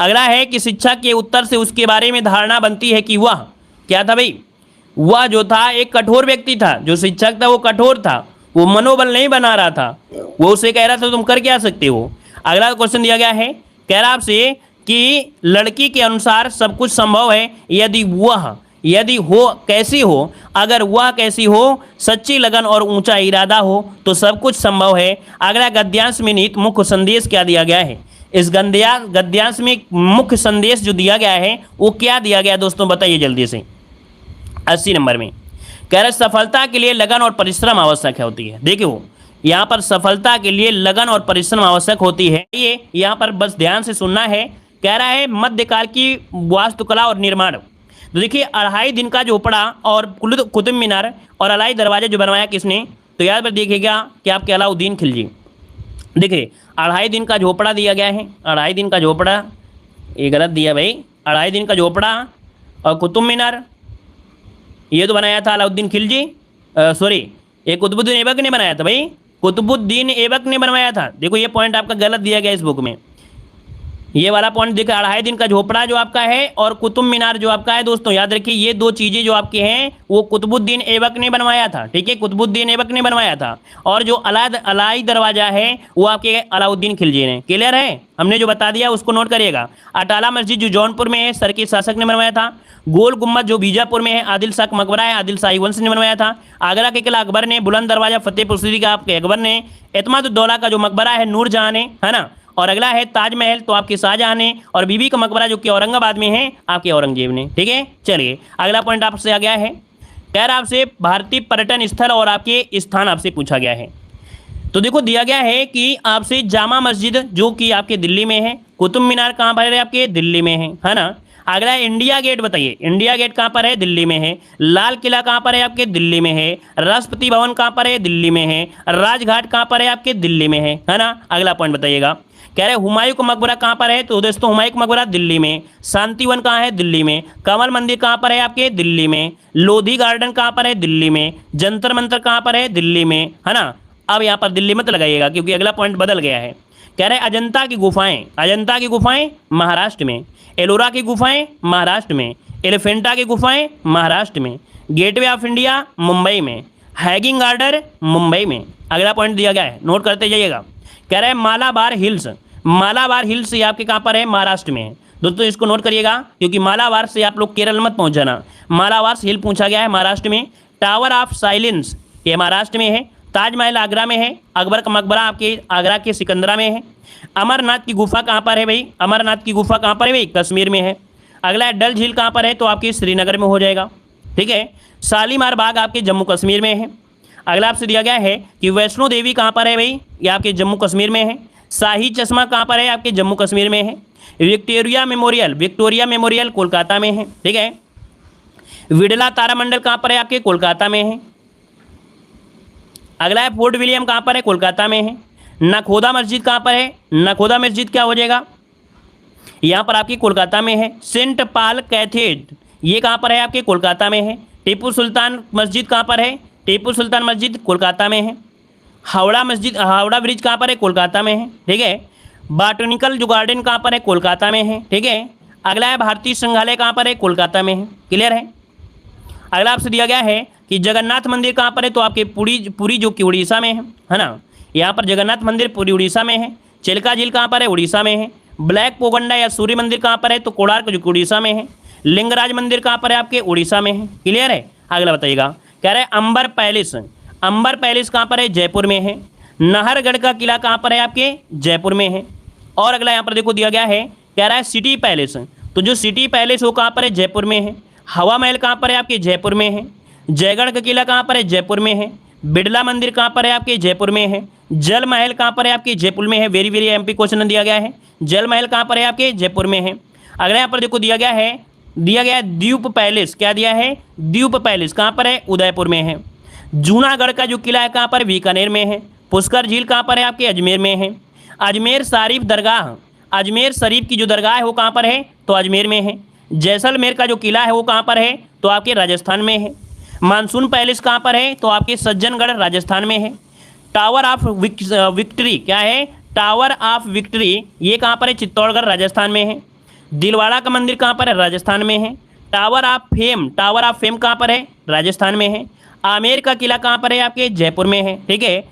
अगला है कि शिक्षा के उत्तर से उसके बारे में धारणा बनती है कि वह क्या था भाई? वह जो था एक कठोर व्यक्ति था। जो शिक्षक था वो कठोर था, वो मनोबल नहीं बना रहा था, वो उसे कह रहा था तुम कर क्या सकते हो। अगला क्वेश्चन दिया गया है, कह रहा आपसे कि लड़की के अनुसार सब कुछ संभव है यदि हो कैसी हो। अगर वह कैसी हो, सच्ची लगन और ऊंचा इरादा हो तो सब कुछ संभव है। अगला गद्यांश में निहित मुख्य संदेश क्या दिया गया है? इस गद्यांश में मुख्य संदेश जो दिया गया है वो क्या दिया गया दोस्तों, बताइए जल्दी से। 80 नंबर में कह रहे सफलता के लिए लगन और परिश्रम आवश्यक होती है। देखियो यहाँ पर सफलता के लिए लगन और परिश्रम आवश्यक होती है। ये यहाँ पर बस ध्यान से सुनना है। कह रहा है मध्यकाल की वास्तुकला और निर्माण। तो देखिए 2.5 दिन का झोपड़ा और कुतुब मीनार और अलाई दरवाजा जो बनवाया किसने? तो याद पर देखिएगा कि आपके अलाउद्दीन खिलजी। देखिए 2.5 दिन का झोपड़ा दिया गया है। 2.5 दिन का झोपड़ा, ये गलत दिया भाई। 2.5 दिन का झोपड़ा और कुतुब मीनार ये तो बनाया था अलाउद्दीन खिलजी, सॉरी ये कुतुबुद्दीन ऐबक ने बनाया था भाई। कुतुबुद्दीन ऐबक ने बनवाया था। देखो ये पॉइंट आपका गलत दिया गया इस बुक में। ये वाला पॉइंट देखिए, 2.5 दिन का झोपड़ा जो आपका है और कुतुब मीनार जो आपका है दोस्तों, याद रखिए ये दो चीजें जो आपके हैं वो कुतुबुद्दीन ऐबक ने बनवाया था। ठीक है, कुतुबुद्दीन ऐबक ने बनवाया था। और जो अलाई दरवाजा है वो आपके अलाउद्दीन खिलजी ने। क्लियर है, हमने जो बता दिया उसको नोट करिएगा। अटाला मस्जिद जो जौनपुर में है सर के शासक ने बनवाया था। गोल गुम्बद जो बीजापुर में है आदिल शाह का मकबरा है, आदिल शाही वंश ने बनवाया था। आगरा के किला अकबर ने। बुलंद दरवाजा फतेहपुर सीकरी का आपके अकबर ने। एतमादुद्दौला का जो मकबरा है नूरजहां ने, है ना। और अगला है ताजमहल तो आपके शाहजहां ने। और बीबी का मकबरा जो कि औरंगाबाद में है आपके औरंगजेब ने। ठीक है, चलिए अगला पॉइंट आपसे आ गया है, कह रहा आपसे भारतीय पर्यटन स्थल और आपके स्थान आपसे पूछा गया है। तो देखो दिया गया है कि आपसे जामा मस्जिद जो कि आपके दिल्ली में है, कुतुब मीनार कहाँ पर है आपके दिल्ली में है ना। अगला है इंडिया गेट, बताइए इंडिया गेट कहाँ पर है दिल्ली में है। लाल किला कहाँ पर है आपके दिल्ली में है। राष्ट्रपति भवन कहाँ पर है दिल्ली में है। राजघाट कहाँ पर है आपके दिल्ली में है ना। अगला पॉइंट बताइएगा, कह रहे हुमायूं का मकबरा कहाँ पर है, तो दोस्तों हुमायूं का मकबरा दिल्ली में। शांतिवन कहाँ है दिल्ली में। कमल मंदिर कहाँ पर है आपके दिल्ली में। लोधी गार्डन कहाँ पर है दिल्ली में। जंतर मंतर कहाँ पर है दिल्ली में, है ना। अब यहाँ पर दिल्ली मत लगाइएगा क्योंकि अगला पॉइंट बदल गया है। कह रहे अजंता की गुफाएं, अजंता की गुफाएं महाराष्ट्र में। एलोरा की गुफाएं महाराष्ट्र में। एलिफेंटा की गुफाएं महाराष्ट्र में। गेटवे ऑफ इंडिया मुंबई में। हैगिंग गार्डन मुंबई में। अगला पॉइंट दिया गया है, नोट करते जाइएगा। कह रहे हैं मालाबार हिल्स, मालाबार हिल्स ये आपके कहाँ पर है महाराष्ट्र में है। दोस्तों इसको नोट करिएगा क्योंकि मालाबार से आप लोग केरल मत पहुंच जाना। मालाबार हिल पूछा गया है महाराष्ट्र में। टावर ऑफ साइलेंस ये महाराष्ट्र में है। ताजमहल आगरा में है। अकबर का मकबरा आपके आगरा के सिकंदरा में है। अमरनाथ की गुफा कहाँ पर है भाई, अमरनाथ की गुफा कहाँ पर है भाई, कश्मीर में है। अगला है डल झील कहाँ पर है, तो आपके श्रीनगर में हो जाएगा। ठीक है, शालीमार बाग आपके जम्मू कश्मीर में है। अगला आपसे दिया गया है कि वैष्णो देवी कहाँ पर है भाई, ये आपके जम्मू कश्मीर में है। शाही चश्मा कहाँ पर है, आपके जम्मू कश्मीर में है। Victoria memorial, Victoria memorial Kolkata में है। ठीक है, विड़ला तारामंडल कहाँ पर है, आपके कोलकाता में है। अगला है फोर्ट विलियम कहाँ पर है, कोलकाता में है। नखोदा मस्जिद कहाँ पर है, नखोदा मस्जिद क्या हो जाएगा, यहाँ पर आपकी कोलकाता में है। सेंट पॉल कैथेड्रल ये कहाँ पर है, आपके कोलकाता में है। टीपू सुल्तान मस्जिद कहाँ पर है, टीपू सुल्तान मस्जिद कोलकाता में है। हावड़ा मस्जिद, हावड़ा ब्रिज कहाँ पर है, कोलकाता में है। ठीक है, बॉटनिकल जो गार्डन कहाँ पर है, कोलकाता में है। ठीक है, अगला है भारतीय संग्रहालय कहाँ पर है, कोलकाता में है। क्लियर है। अगला आपसे दिया गया है कि जगन्नाथ मंदिर कहाँ पर है, तो आपके पुरी जो कि उड़ीसा में है ना। यहाँ पर जगन्नाथ मंदिर पूरी उड़ीसा में है। चिल्का झील कहाँ पर है, उड़ीसा में है। ब्लैक पोगंडा या सूर्य मंदिर कहाँ पर है, तो कोणार्क जो उड़ीसा में है। लिंगराज मंदिर कहाँ पर है, आपके उड़ीसा में है। क्लियर है। अगला बताइएगा, कह रहे हैं अंबर पैलेस, अंबर पैलेस कहाँ पर है, जयपुर में है। नाहरगढ़ का किला कहाँ पर है, आपके जयपुर में है। और अगला यहाँ पर देखो दिया गया है, कह रहा है सिटी पैलेस, तो जो सिटी पैलेस वो कहाँ पर है, जयपुर में है। हवा महल कहाँ पर है, आपके जयपुर में है। जयगढ़ का किला कहाँ पर है, जयपुर में है। बिड़ला मंदिर कहाँ पर है, आपके जयपुर में है। जल महल कहाँ पर है, आपके जयपुर में है। वेरी वेरी एमपी क्वेश्चन दिया गया है। जल महल कहाँ पर है, आपके जयपुर में है। अगला यहाँ पर देखो दिया गया है द्वीप पैलेस, क्या दिया है, द्वीप पैलेस कहाँ पर है, उदयपुर में है। जूनागढ़ का जो किला है कहाँ पर, बीकानेर में है। पुष्कर झील कहाँ पर है, आपके अजमेर में है। अजमेर शरीफ दरगाह, अजमेर शरीफ की जो दरगाह है वो कहाँ पर है, तो अजमेर में है। जैसलमेर का जो किला है वो कहाँ पर है, तो आपके राजस्थान में है। मानसून पैलेस कहाँ पर है, तो आपके सज्जनगढ़ राजस्थान में है। टावर ऑफ विक्ट्री क्या है, टावर ऑफ विक्ट्री ये कहाँ पर है, चित्तौड़गढ़ राजस्थान में है। दिलवाड़ा का मंदिर कहाँ पर है, राजस्थान में है। Tower of fame, tower of fame कहाँ पर है, राजस्थान में है। आमेर का किला कहाँ पर है, आपके जयपुर में है। ठीक है,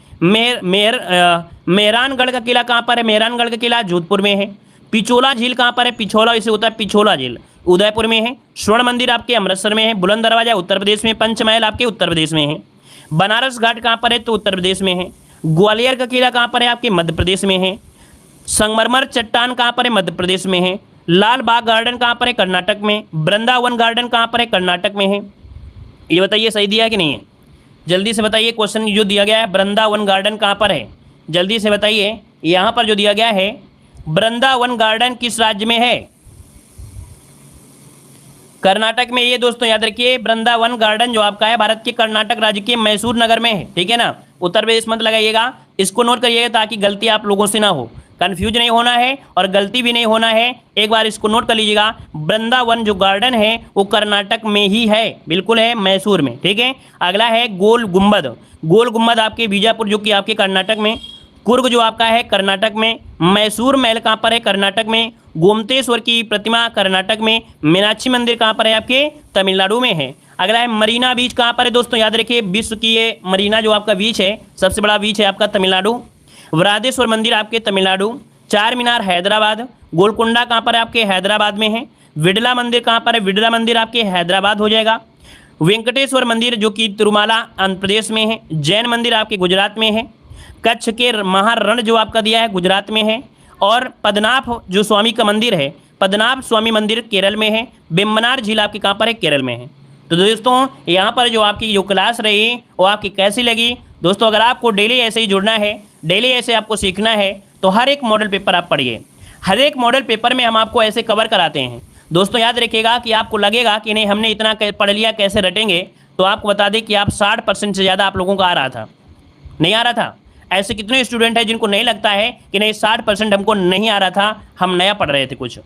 मेहरानगढ़ का किला कहाँ पर है, मेहरानगढ़ का किला जोधपुर में है। पिछोला झील कहाँ पर है, पिछोला इसे होता है पिछोला झील, उदयपुर में है। स्वर्ण मंदिर आपके अमृतसर में है। बुलंद दरवाजा उत्तर प्रदेश में। पंचमहल आपके उत्तर प्रदेश में है। बनारस घाट कहाँ पर है, तो उत्तर प्रदेश में है। ग्वालियर का किला कहाँ पर है, आपके मध्य प्रदेश में है। संगमरमर चट्टान कहाँ पर है, मध्य प्रदेश में है। लाल बाग गार्डन कहाँ पर है, कर्नाटक में। वृंदावन गार्डन कहाँ पर है, कर्नाटक में है। ये बताइए सही दिया है कि नहीं है, जल्दी से बताइए। क्वेश्चन जो दिया गया है वृंदावन गार्डन कहाँ पर है, जल्दी से बताइए। यहाँ पर जो दिया गया है वृंदावन गार्डन किस राज्य में है, कर्नाटक में। ये दोस्तों याद रखिए, वृंदावन गार्डन जो आपका है भारत के कर्नाटक राज्य के मैसूर नगर में है। ठीक है ना, उत्तर प्रदेश मत लगाइएगा, इसको नोट करिएगा ताकि गलती आप लोगों से ना हो, कंफ्यूज नहीं होना है और गलती भी नहीं होना है। एक बार इसको नोट कर लीजिएगा, वृंदावन जो गार्डन है वो कर्नाटक में ही है, बिल्कुल है, मैसूर में। ठीक है, अगला है गोल गुम्बद, गोल गुम्बद आपके बीजापुर जो कि आपके कर्नाटक में। कुर्ग जो आपका है कर्नाटक में, मैसूर महल कहाँ पर है कर्नाटक में, गोमतेश्वर की प्रतिमा कर्नाटक में, मीनाक्षी मंदिर कहाँ पर है आपके तमिलनाडु में है। अगला है मरीना बीच कहाँ पर है दोस्तों, याद रखिए विश्व की ये मरीना जो आपका बीच है सबसे बड़ा बीच है आपका तमिलनाडु। वृहदेश्वर मंदिर आपके तमिलनाडु, चार मीनार हैदराबाद, गोलकुंडा कहाँ पर है आपके हैदराबाद में है, विडला मंदिर कहाँ पर है, विडला मंदिर आपके हैदराबाद हो जाएगा, वेंकटेश्वर मंदिर जो कि तिरुमाला आंध्र प्रदेश में है, जैन मंदिर आपके गुजरात में है, कच्छ के महारण जो आपका दिया है गुजरात में है, और पद्मनाभ जो स्वामी का मंदिर है पद्मनाभ स्वामी मंदिर केरल में है, बेम्बनार झील आपके कहाँ पर है केरल में है। तो दोस्तों यहाँ पर जो आपकी जो क्लास रही वो आपकी कैसी लगी दोस्तों, अगर आपको डेली ऐसे ही जुड़ना है, डेली ऐसे आपको सीखना है तो हर एक मॉडल पेपर आप पढ़िए। हर एक मॉडल पेपर में हम आपको ऐसे कवर कराते हैं दोस्तों। याद रखिएगा कि आपको लगेगा कि नहीं हमने इतना पढ़ लिया कैसे रटेंगे, तो आपको बता दें कि आप 60% से ज़्यादा आप लोगों का आ रहा था, नहीं आ रहा था। ऐसे कितने स्टूडेंट हैं जिनको नहीं लगता है कि नहीं 60% हमको नहीं आ रहा था, हम नया पढ़ रहे थे कुछ।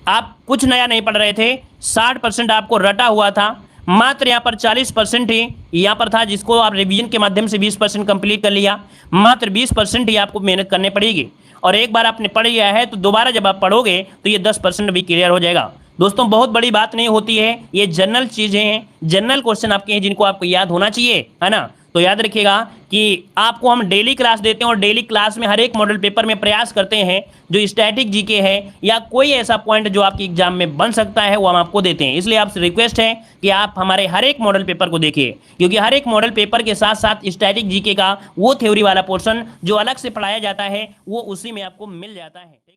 आप कुछ नया नहीं पढ़ रहे थे, 60% आपको रटा हुआ था। मात्र यहाँ पर 40% ही यहाँ पर था जिसको आप रिवीजन के माध्यम से 20% कंप्लीट कर लिया। मात्र 20% ही आपको मेहनत करनी पड़ेगी, और एक बार आपने पढ़ लिया है तो दोबारा जब आप पढ़ोगे तो ये 10% भी क्लियर हो जाएगा। दोस्तों बहुत बड़ी बात नहीं होती है, ये जनरल चीज़ें हैं, जनरल क्वेश्चन आपके हैं जिनको आपको याद होना चाहिए, है ना। तो याद रखिएगा कि आपको हम डेली क्लास देते हैं और डेली क्लास में हर एक मॉडल पेपर में प्रयास करते हैं जो स्टैटिक जीके है या कोई ऐसा पॉइंट जो आपके एग्जाम में बन सकता है वो हम आपको देते हैं। इसलिए आपसे रिक्वेस्ट है कि आप हमारे हर एक मॉडल पेपर को देखिए, क्योंकि हर एक मॉडल पेपर के साथ साथ स्टैटिक जीके का वो थ्योरी वाला पोर्शन जो अलग से पढ़ाया जाता है वो उसी में आपको मिल जाता है।